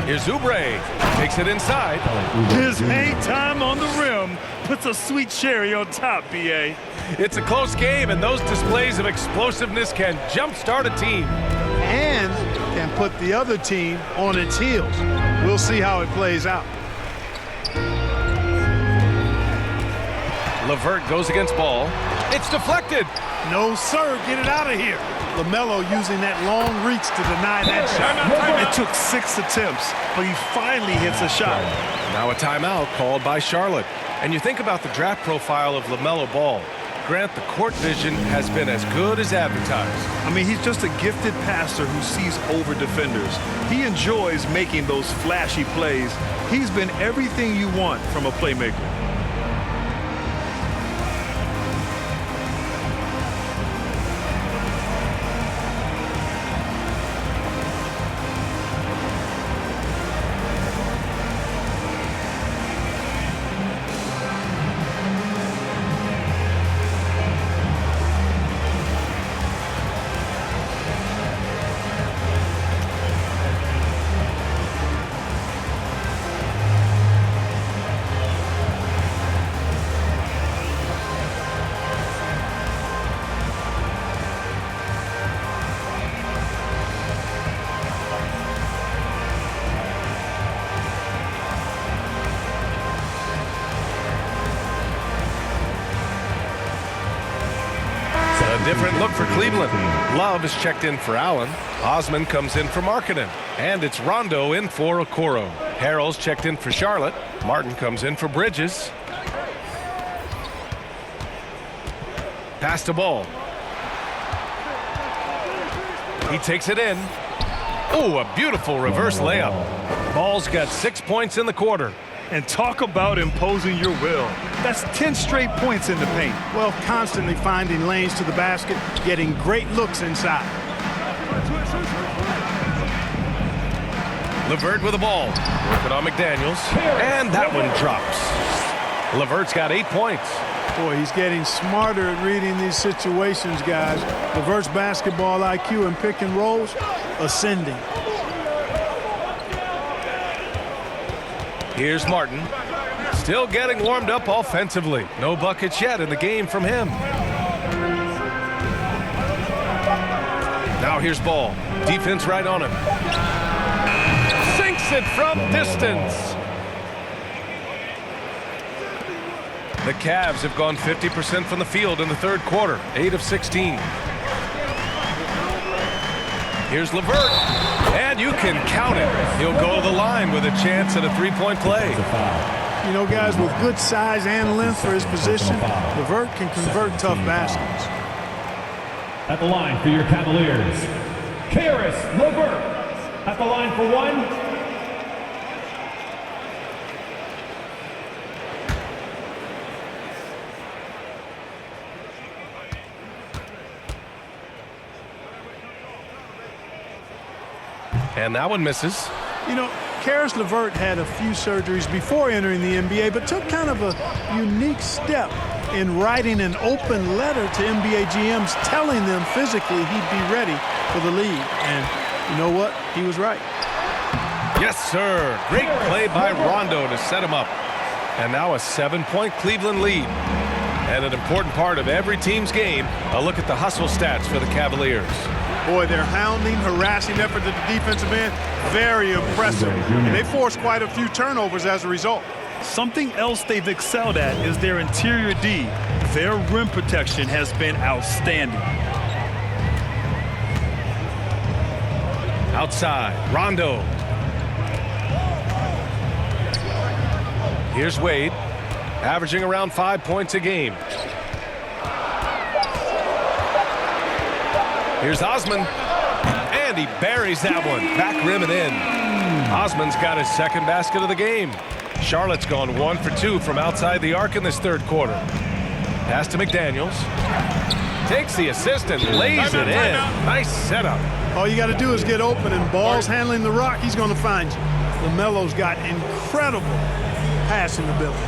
Here's Oubre. Takes it inside. His hang time on the rim puts a sweet cherry on top, B.A. It's a close game, and those displays of explosiveness can jumpstart a team. And can put the other team on its heels. We'll see how it plays out. LeVert goes against Ball. It's deflected. No, sir. Get it out of here. LaMelo using that long reach to deny that shot. It took 6 attempts, but he finally hits a shot. Now a timeout called by Charlotte. And you think about the draft profile of LaMelo Ball. Grant, the court vision has been as good as advertised. I mean, he's just a gifted passer who sees over defenders. He enjoys making those flashy plays. He's been everything you want from a playmaker. different look for Cleveland. Love is checked in for Allen. Osman comes in for Markkanen. And it's Rondo in for Okoro. Harrell's checked in for Charlotte. Martin comes in for Bridges. Pass the ball. He takes it in. Oh, a beautiful reverse layup. Ball's got 6 points in the quarter. And talk about imposing your will. That's 10 straight points in the paint. Well, constantly finding lanes to the basket, getting great looks inside. LeVert with the ball. Working on McDaniels. And that one drops. LeVert's got 8 points. Boy, he's getting smarter at reading these situations, guys. LeVert's basketball IQ and pick and rolls ascending. Here's Martin. Still getting warmed up offensively. No buckets yet in the game from him. Now here's Ball. Defense right on him. Sinks it from distance. The Cavs have gone 50% from the field in the third quarter. 8 of 16. Here's LeVert. And you can count it. He'll go to the line with a chance at a three-point play. You know, guys, with good size and length for his position, LeVert can convert tough baskets. At the line for your Cavaliers, Karis LeVert. At the line for one. And that one misses. You know, Karis LeVert had a few surgeries before entering the NBA, but took kind of a unique step in writing an open letter to NBA GMs telling them physically he'd be ready for the league. And you know what? He was right. Yes, sir. Great play by Rondo to set him up. And now a 7-point Cleveland lead. And an important part of every team's game, a look at the hustle stats for the Cavaliers. Boy, their hounding, harassing effort at the defensive end, very impressive. And they forced quite a few turnovers as a result. Something else they've excelled at is their interior D. Their rim protection has been outstanding. Outside, Rondo. Here's Wade, averaging around 5 points a game. Here's Osman, and he buries that one. Back rim and in. Osman's got his second basket of the game. Charlotte's gone 1 for 2 from outside the arc in this third quarter. Pass to McDaniels. Takes the assist and lays it in. Nice setup. All you got to do is get open, and Ball's handling the rock. He's going to find you. LaMelo's got incredible passing ability.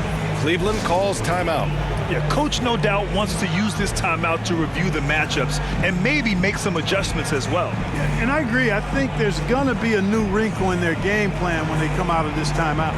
Cleveland calls timeout. Yeah, coach no doubt wants to use this timeout to review the matchups and maybe make some adjustments as well. Yeah, and I agree. I think there's going to be a new wrinkle in their game plan when they come out of this timeout.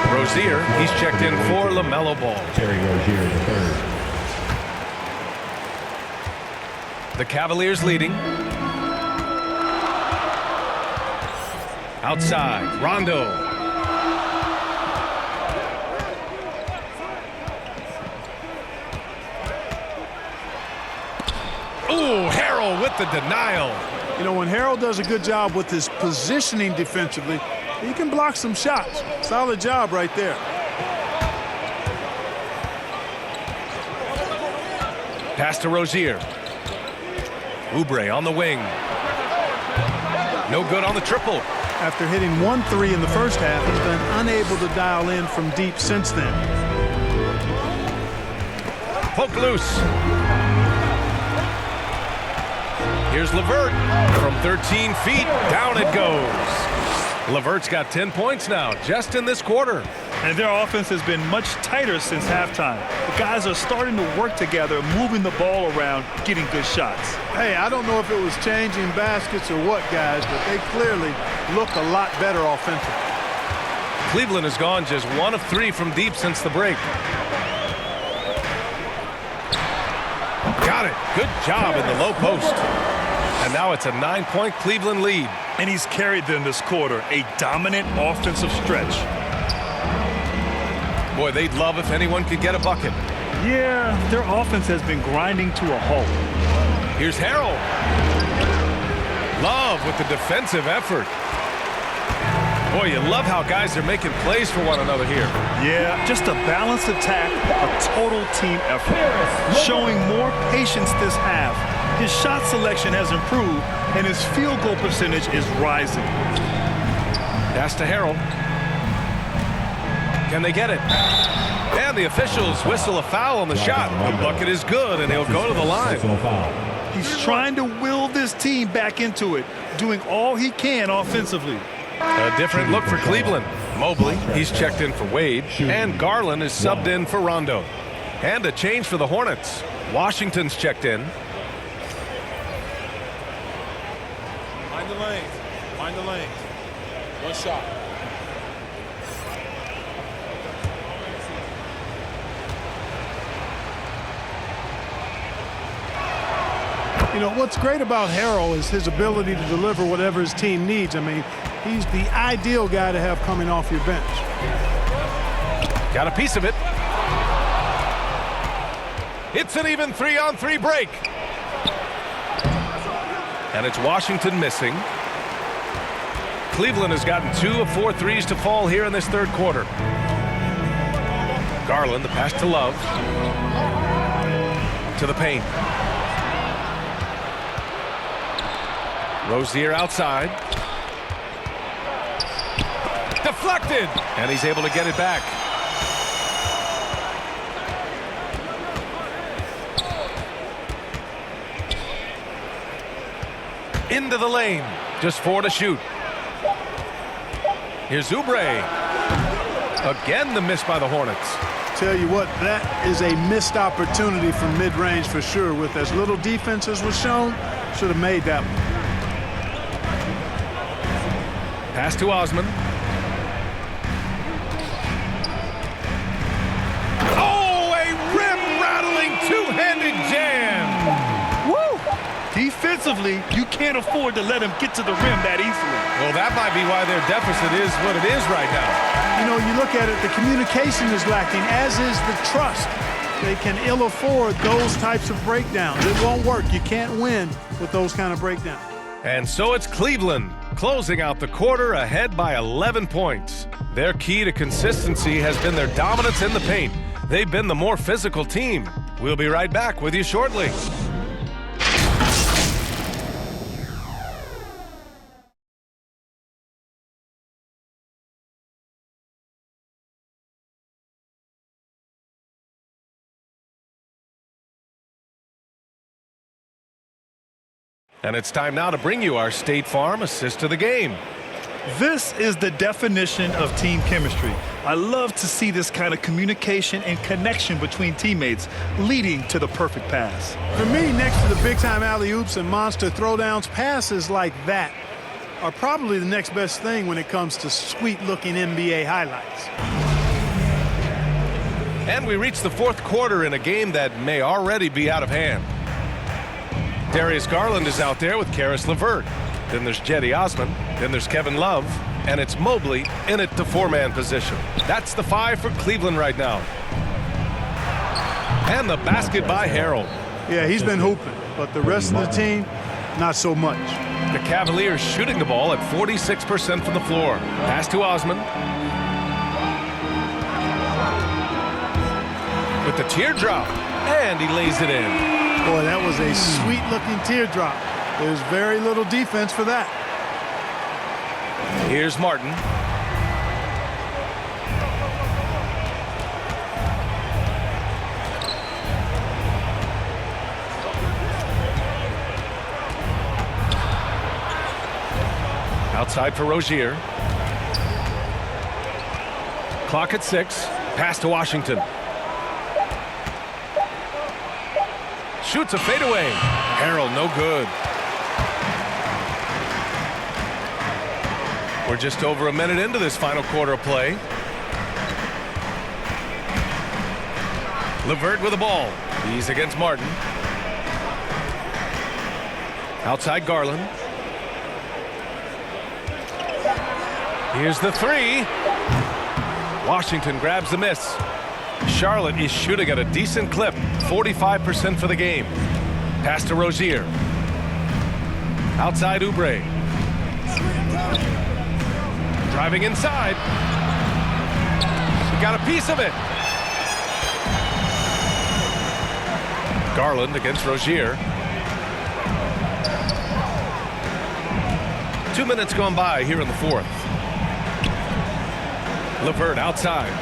Rozier, he's checked in for LaMelo Ball. Terry Rozier, the third. The Cavaliers leading. Outside, Rondo. Ooh, Harrell with the denial. You know, when Harrell does a good job with his positioning defensively, he can block some shots. Solid job right there. Pass to Rozier. Oubre on the wing. No good on the triple. After hitting 1 3 in the first half, he's been unable to dial in from deep since then. Poke loose. Here's LeVert from 13 feet. Down it goes. LeVert's got 10 points now just in this quarter. And their offense has been much tighter since halftime. The guys are starting to work together, moving the ball around, getting good shots. Hey, I don't know if it was changing baskets or what, guys, but they clearly look a lot better offensively. Cleveland has gone just 1 of 3 from deep since the break. Got it. Good job in the low post. And now it's a 9-point Cleveland lead. And he's carried them this quarter, a dominant offensive stretch. Boy, they'd love if anyone could get a bucket. Yeah, their offense has been grinding to a halt. Here's Harrell. Love with the defensive effort. Boy, you love how guys are making plays for one another here. Yeah, just a balanced attack, a total team effort. Showing more patience this half. His shot selection has improved, and his field goal percentage is rising. Pass to Harrell. Can they get it? And the officials whistle a foul on the shot. The bucket is good, and he'll go to the line. He's trying to will this team back into it, doing all he can offensively. A different look for Cleveland. Mobley, he's checked in for Wade, and Garland is subbed in for Rondo. And a change for the Hornets. Washington's checked in. Mind the lanes. Mind the lanes. One shot. You know, what's great about Harrell is his ability to deliver whatever his team needs. I mean, he's the ideal guy to have coming off your bench. Got a piece of it. It's an even 3-on-3 break. And it's Washington missing. Cleveland has gotten 2 of 4 threes to fall here in this third quarter. Garland, the pass to Love. To the paint. Rozier outside. Deflected! And he's able to get it back. Into the lane. Just 4 to shoot. Here's Oubre. Again, the miss by the Hornets. Tell you what, that is a missed opportunity from mid-range for sure. With as little defense as was shown, should have made that one. Pass to Osman. Oh, a rim-rattling two-handed jam. Woo! Defensively, you can't afford to let him get to the rim that easily. Well, that might be why their deficit is what it is right now. You know, you look at it, the communication is lacking, as is the trust. They can ill afford those types of breakdowns. It won't work. You can't win with those kind of breakdowns. And so it's Cleveland closing out the quarter ahead by 11 points. Their key to consistency has been their dominance in the paint. They've been the more physical team. We'll be right back with you shortly. And it's time now to bring you our State Farm assist of the game. This is the definition of team chemistry. I love to see this kind of communication and connection between teammates leading to the perfect pass. For me, next to the big-time alley-oops and monster throwdowns, passes like that are probably the next best thing when it comes to sweet-looking NBA highlights. And we reach the fourth quarter in a game that may already be out of hand. Darius Garland is out there with Karis LeVert. Then there's Cedi Osman. Then there's Kevin Love. And it's Mobley in at the 4-man position. That's the 5 for Cleveland right now. And the basket by Harrell. Yeah, he's been hooping, but the rest of the team, not so much. The Cavaliers shooting the ball at 46% from the floor. Pass to Osman. With the teardrop. And he lays it in. Boy, that was a sweet-looking teardrop. There's very little defense for that. Here's Martin. Outside for Rozier. Clock at 6. Pass to Washington. Shoots a fadeaway. Harrell, no good. We're just over a minute into this final quarter of play. LeVert with the ball. He's against Martin. Outside Garland. Here's the three. Washington grabs the miss. Charlotte is shooting at a decent clip, 45% for the game. Pass to Rozier. Outside Oubre. Driving inside. He got a piece of it. Garland against Rozier. 2 minutes gone by here in the fourth. LeVert outside.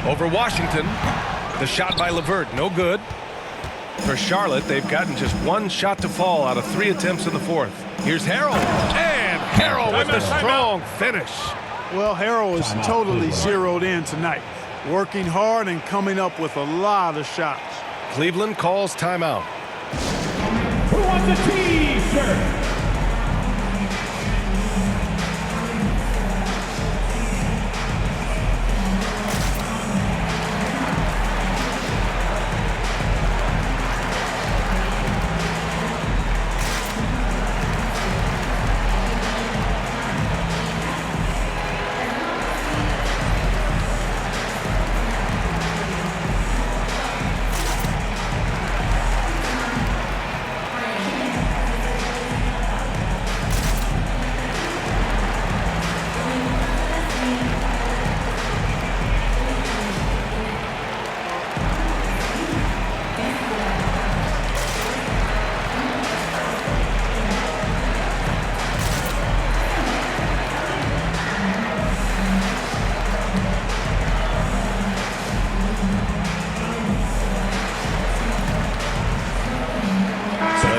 Over Washington. The shot by LeVert, no good. For Charlotte, they've gotten just one shot to fall out of 3 attempts in the fourth. Here's Harrell. And Harrell with the strong finish. Well, Harrell is totally zeroed in tonight. Working hard and coming up with a lot of shots. Cleveland calls timeout. Who wants a T-shirt?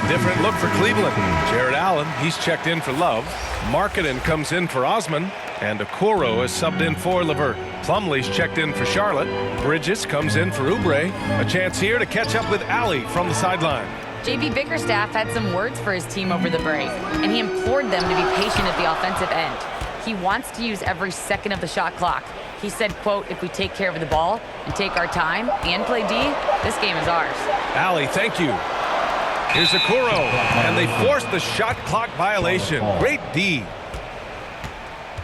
Different look for Cleveland. Jared Allen, he's checked in for Love. Markkanen comes in for Osman. And Okoro is subbed in for LeVert. Plumlee's checked in for Charlotte. Bridges comes in for Oubre. A chance here to catch up with Alley from the sideline. JB Bickerstaff had some words for his team over the break, and he implored them to be patient at the offensive end. He wants to use every second of the shot clock. He said, quote, if we take care of the ball and take our time and play D, this game is ours. Alley, thank you. Here's Okoro, and they forced the shot clock violation. Great D.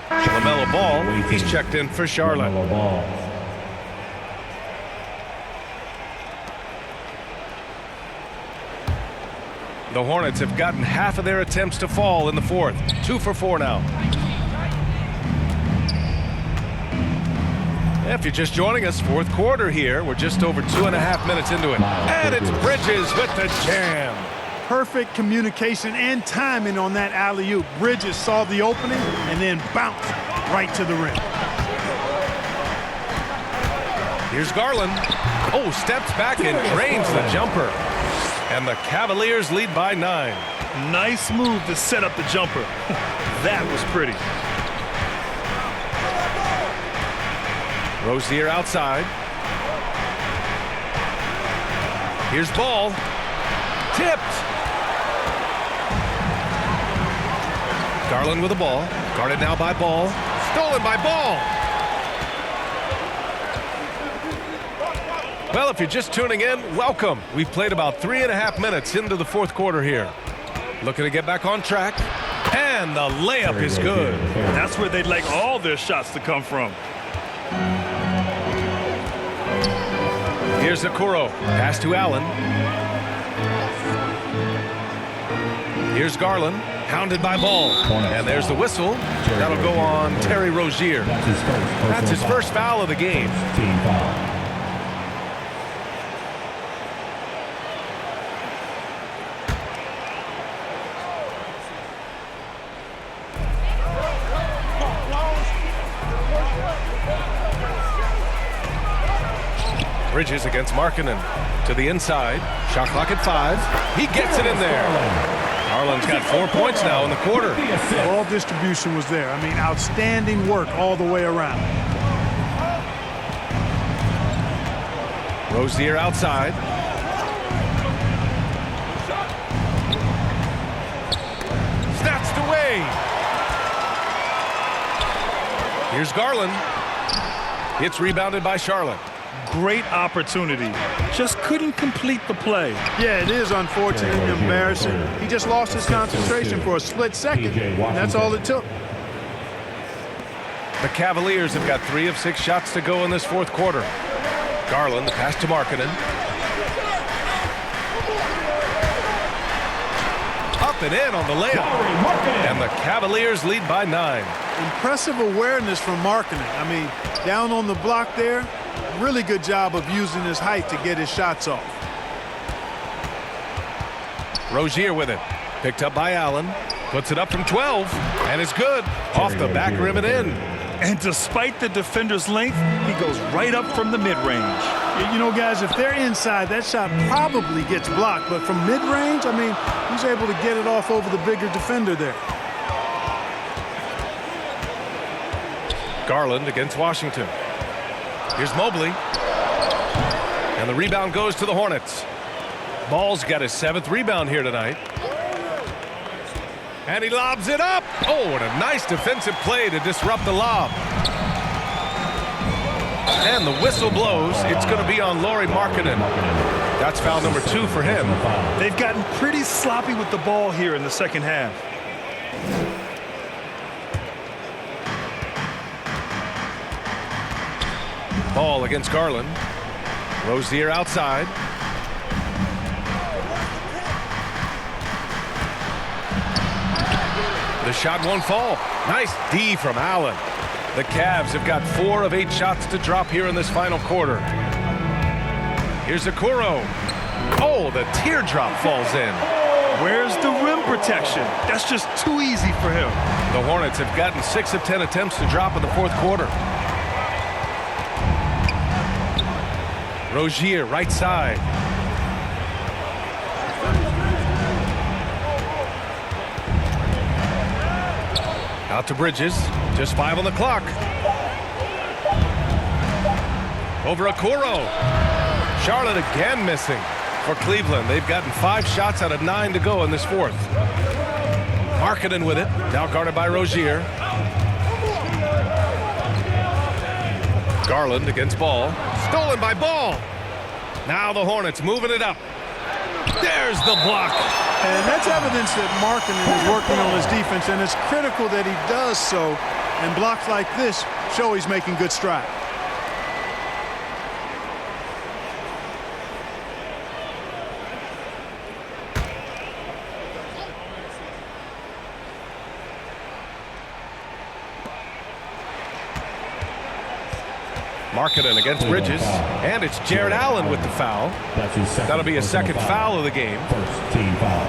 LaMelo Ball, he's checked in for Charlotte. The Hornets have gotten half of their attempts to fall in the fourth. 2 for 4 now. If you're just joining us, fourth quarter here. We're just over 2.5 minutes into it. And it's Bridges with the jam. Perfect communication and timing on that alley-oop. Bridges saw the opening and then bounced right to the rim. Here's Garland. Oh, steps back and drains the jumper. And the Cavaliers lead by 9. Nice move to set up the jumper. That was pretty. Rozier outside. Here's Ball. Tipped. Garland with the ball. Guarded now by Ball. Stolen by Ball. Well, if you're just tuning in, welcome. We've played about 3.5 minutes into the fourth quarter here. Looking to get back on track. And the layup is good. That's where they'd like all their shots to come from. Here's Okoro. Pass to Allen. Here's Garland. Hounded by Ball. And there's the whistle. That'll go on Terry Rozier. That's his first foul of the game. Bridges against Markkanen to the inside. Shot clock at 5. He gets it in there. Garland's got 4 points now in the quarter. Ball distribution was there. I mean, outstanding work all the way around. Rozier outside. Snatched away. Here's Garland. It's rebounded by Charlotte. Great opportunity. Just couldn't complete the play. Yeah, it is unfortunate and embarrassing. He just lost his concentration for a split second, and that's all it took. The Cavaliers have got 3 of 6 shots to go in this fourth quarter. Garland, the pass to Markkanen. Up and in on the layup. And the Cavaliers lead by 9. Impressive awareness from Markkanen. I mean, down on the block there, really good job of using his height to get his shots off. Rozier with it. Picked up by Allen. Puts it up from 12. And it's good. Off the back rim and in. And despite the defender's length, he goes right up from the mid-range. You know, guys, if they're inside, that shot probably gets blocked. But from mid-range, I mean, he's able to get it off over the bigger defender there. Garland against Washington. Here's Mobley. And the rebound goes to the Hornets. Ball's got his 7th rebound here tonight. And he lobs it up. Oh, and a nice defensive play to disrupt the lob. And the whistle blows. It's going to be on Lauri Markkanen. That's foul number 2 for him. They've gotten pretty sloppy with the ball here in the second half. Ball against Garland. Rozier outside. The shot won't fall. Nice D from Allen. The Cavs have got 4 of 8 shots to drop here in this final quarter. Here's Okoro. Oh, the teardrop falls in. Where's the rim protection? That's just too easy for him. The Hornets have gotten 6 of 10 attempts to drop in the fourth quarter. Rozier, right side. Out to Bridges. Just 5 on the clock. Over Okoro. Charlotte again missing for Cleveland. They've gotten 5 shots out of 9 to go in this fourth. Markkanen with it. Now guarded by Rozier. Garland against Ball. Stolen by Ball. Now the Hornets moving it up. There's the block. And that's evidence that Markkanen is working on his defense, and it's critical that he does so. And blocks like this show he's making good stride. Markkanen against Bridges, and it's Jared Allen with the foul. That'll be a second foul of the game. First team foul.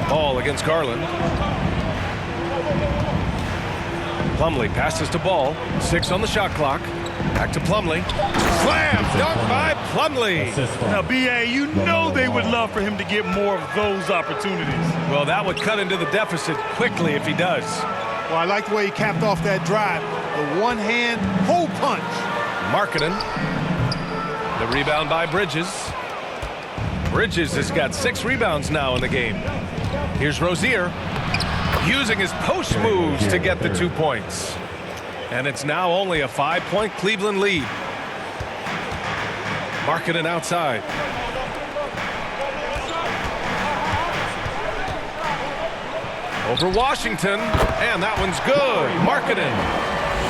Ball against Garland. Plumlee passes to Ball. 6 on the shot clock. Back to Plumlee. Slam dunk by Plumlee. Now, B.A., you know they would love for him to get more of those opportunities. Well, that would cut into the deficit quickly if he does. Well, I like the way he capped off that drive. The one-hand hole punch. Markkanen. The rebound by Bridges. Bridges has got 6 rebounds now in the game. Here's Rozier. Using his post moves to get the 2 points. And it's now only a 5-point Cleveland lead. Markkanen outside. Over Washington, and that one's good.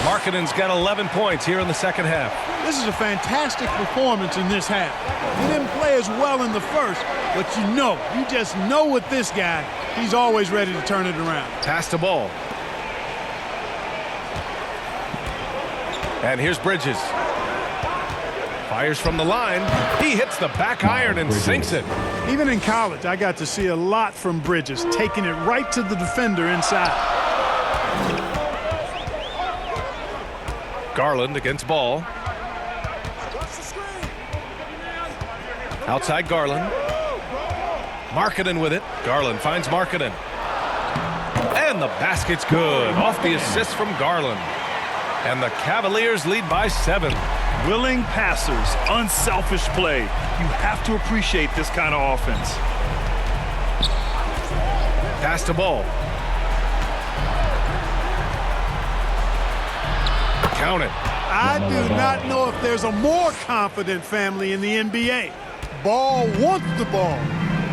Markkanen's got 11 points here in the second half. This is a fantastic performance in this half. He didn't play as well in the first, but you just know with this guy, he's always ready to turn it around. Pass the ball. And here's Bridges. Fires from the line. He hits the back iron and sinks it. Even in college, I got to see a lot from Bridges, taking it right to the defender inside. Garland against Ball. Outside Garland. Markkanen with it. Garland finds Markkanen. And the basket's good. Off the assist from Garland. And the Cavaliers lead by 7. Willing passers, unselfish play. You have to appreciate this kind of offense. Pass to Ball. Count it. I do not know if there's a more confident family in the NBA. Ball wants the ball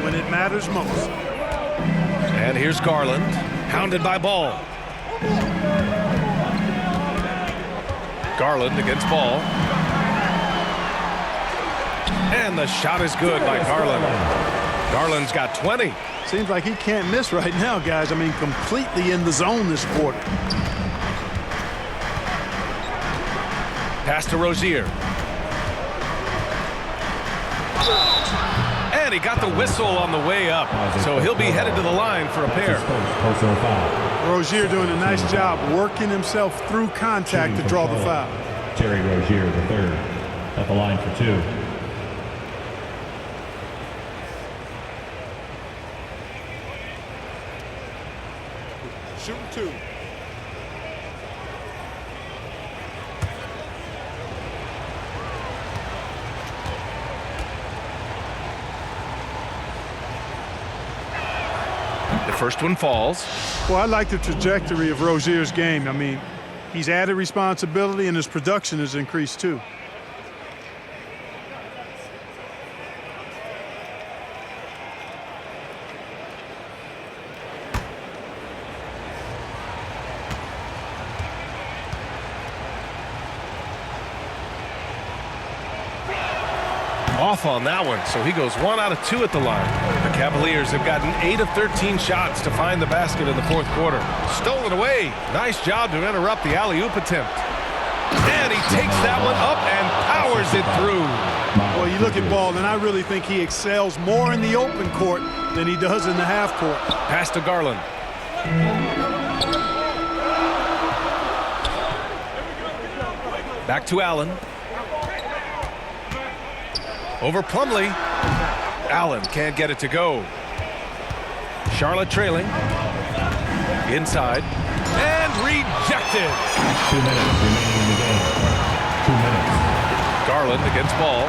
when it matters most. And here's Garland, hounded by Ball. Garland against Ball. And the shot is good by Garland. Garland's got 20. Seems like he can't miss right now, guys. I mean, completely in the zone this quarter. Pass to Rozier. And he got the whistle on the way up. So he'll be headed to the line for a pair. Rozier doing a nice job working himself through contact to draw the foul. Terry Rozier, the third, at the line for 2. Shooting 2. The first one falls. Well, I like the trajectory of Rozier's game. I mean, he's added responsibility and his production has increased too. Off on that one, so he goes 1 out of 2 at the line. The Cavaliers have gotten 8 of 13 shots to find the basket in the 4th quarter. Stolen away. Nice job to interrupt the alley-oop attempt. And he takes that one up and powers it through. Well, you look at Ball, and I really think he excels more in the open court than he does in the half court. Pass to Garland. Back to Allen. Over Plumlee. Allen can't get it to go. Charlotte trailing. Inside. And rejected. 2 minutes remaining in the game. 2 minutes. Garland against Ball.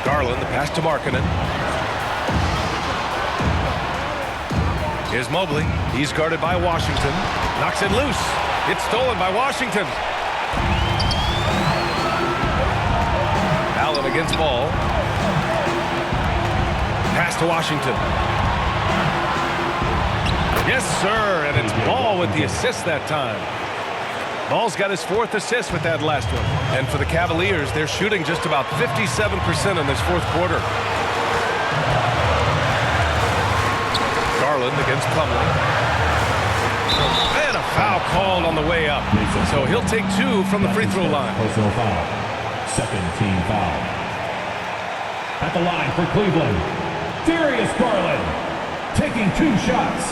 Garland, the pass to Markkanen. Here's Mobley. He's guarded by Washington. Knocks it loose. It's stolen by Washington. Allen against Ball. Pass to Washington. Yes, sir, and it's Ball with the assist that time. Ball's got his 4th assist with that last one. And for the Cavaliers, they're shooting just about 57% in this 4th quarter. Garland against Plumlee. And a foul called on the way up. So he'll take 2 from the free throw line. Personal foul. Second team foul. At the line for Cleveland, Darius Garland taking 2 shots.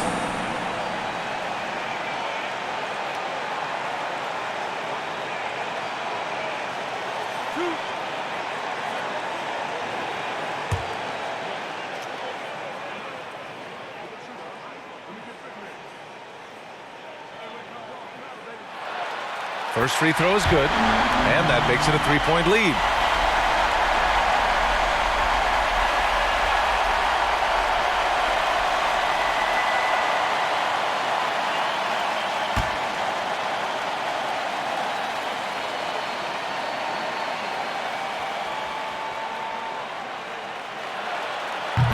First free throw is good, and that makes it a 3-point lead.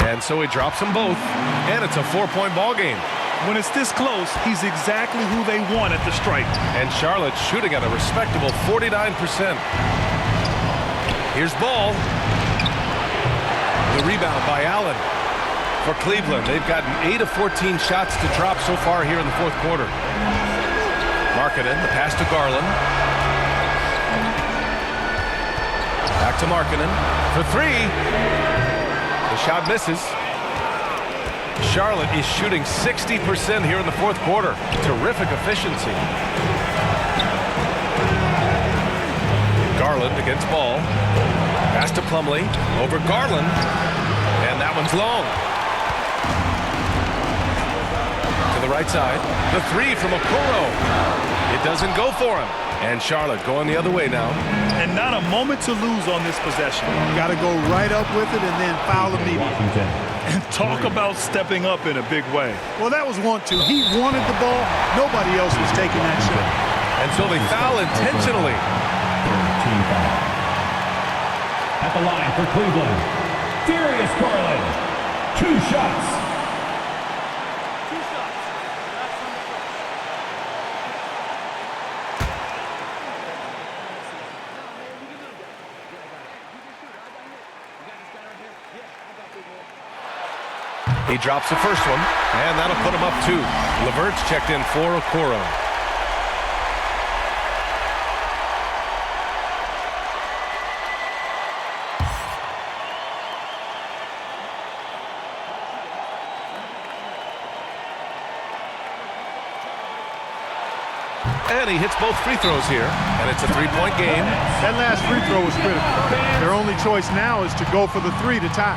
And so he drops them both, and it's a 4-point ball game. When it's this close, he's exactly who they want at the stripe. And Charlotte's shooting at a respectable 49%. Here's Ball. The rebound by Allen. For Cleveland, they've gotten 8 of 14 shots to drop so far here in the 4th quarter. Markkanen, the pass to Garland. Back to Markkanen for 3. The shot misses. Charlotte is shooting 60% here in the 4th quarter. Terrific efficiency. Garland against Ball. Pass to Plumlee. Over Garland. And that one's long. To the right side. The three from Okoro. It doesn't go for him. And Charlotte going the other way now. And not a moment to lose on this possession. Got to go right up with it and then foul immediately. And talk about stepping up in a big way. Well, that was want to. He wanted the ball. Nobody else was taking that shot. And so they foul intentionally. Team foul. At the line for Cleveland, Darius Garland. 2 shots. He drops the first one, and that'll put him up 2. LeVert's checked in for Okoro. And he hits both free throws here, and it's a 3-point game. That last free throw was critical. Their only choice now is to go for the 3 to tie.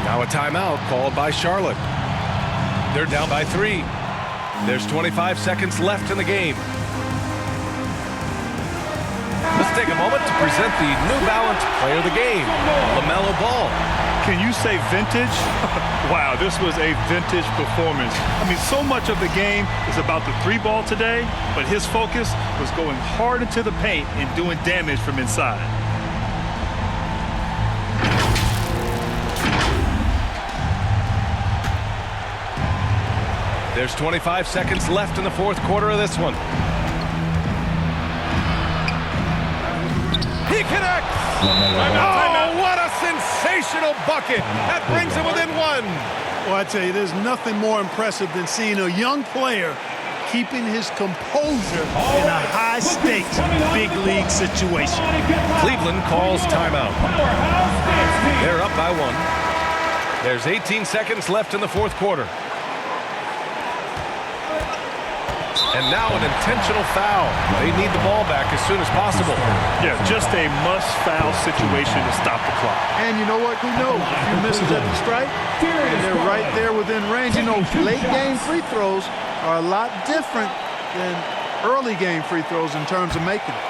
Now a timeout called by Charlotte. They're down by 3. There's 25 seconds left in the game. Let's take a moment to present the New Balance Player of the Game, LaMelo Ball. Can you say vintage? Wow, this was a vintage performance. I mean, so much of the game is about the 3-ball today, but his focus was going hard into the paint and doing damage from inside. There's 25 seconds left in the 4th quarter of this one. He connects! Oh, what a sensational bucket! That brings him within 1. Well, I tell you, there's nothing more impressive than seeing a young player keeping his composure in a high-stakes, big league situation. Cleveland calls timeout. They're up by 1. There's 18 seconds left in the 4th quarter. And now an intentional foul. They need the ball back as soon as possible. Yeah, just a must-foul situation to stop the clock. And you know what? Who knows? If you miss at the strike, and they're right there within range. You know, late-game free throws are a lot different than early-game free throws in terms of making it.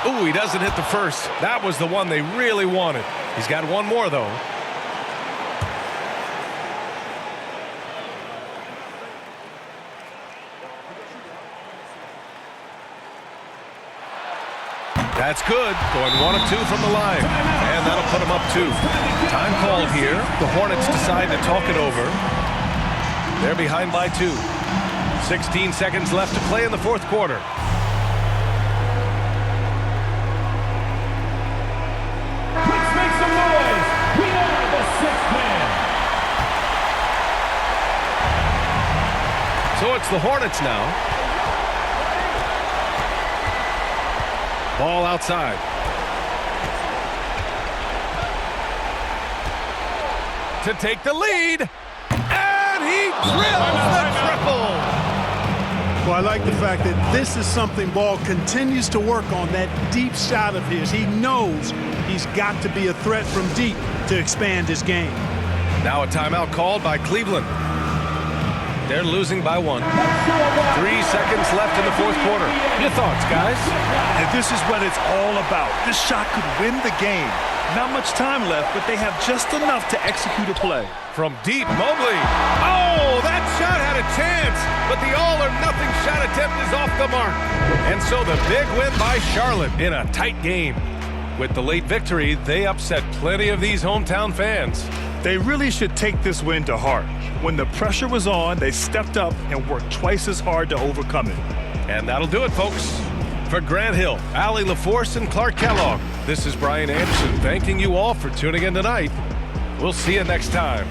Ooh, he doesn't hit the first. That was the one they really wanted. He's got one more, though. That's good. Going 1 of 2 from the line. And that'll put him up 2. Time called here. The Hornets decide to talk it over. They're behind by 2. 16 seconds left to play in the 4th quarter. So it's the Hornets now. Ball outside. To take the lead. And he drills the triple. Well, I like the fact that this is something Ball continues to work on, that deep shot of his. He knows he's got to be a threat from deep to expand his game. Now a timeout called by Cleveland. They're losing by 1. 3 seconds left in the 4th quarter. Your thoughts, guys? And this is what it's all about. This shot could win the game. Not much time left, but they have just enough to execute a play. From deep, Mobley. Oh, that shot had a chance, but the all-or-nothing shot attempt is off the mark. And so the big win by Charlotte in a tight game. With the late victory, they upset plenty of these hometown fans. They really should take this win to heart. When the pressure was on, they stepped up and worked twice as hard to overcome it. And that'll do it, folks. For Grant Hill, Allie LaForce, and Clark Kellogg, this is Brian Anderson thanking you all for tuning in tonight. We'll see you next time.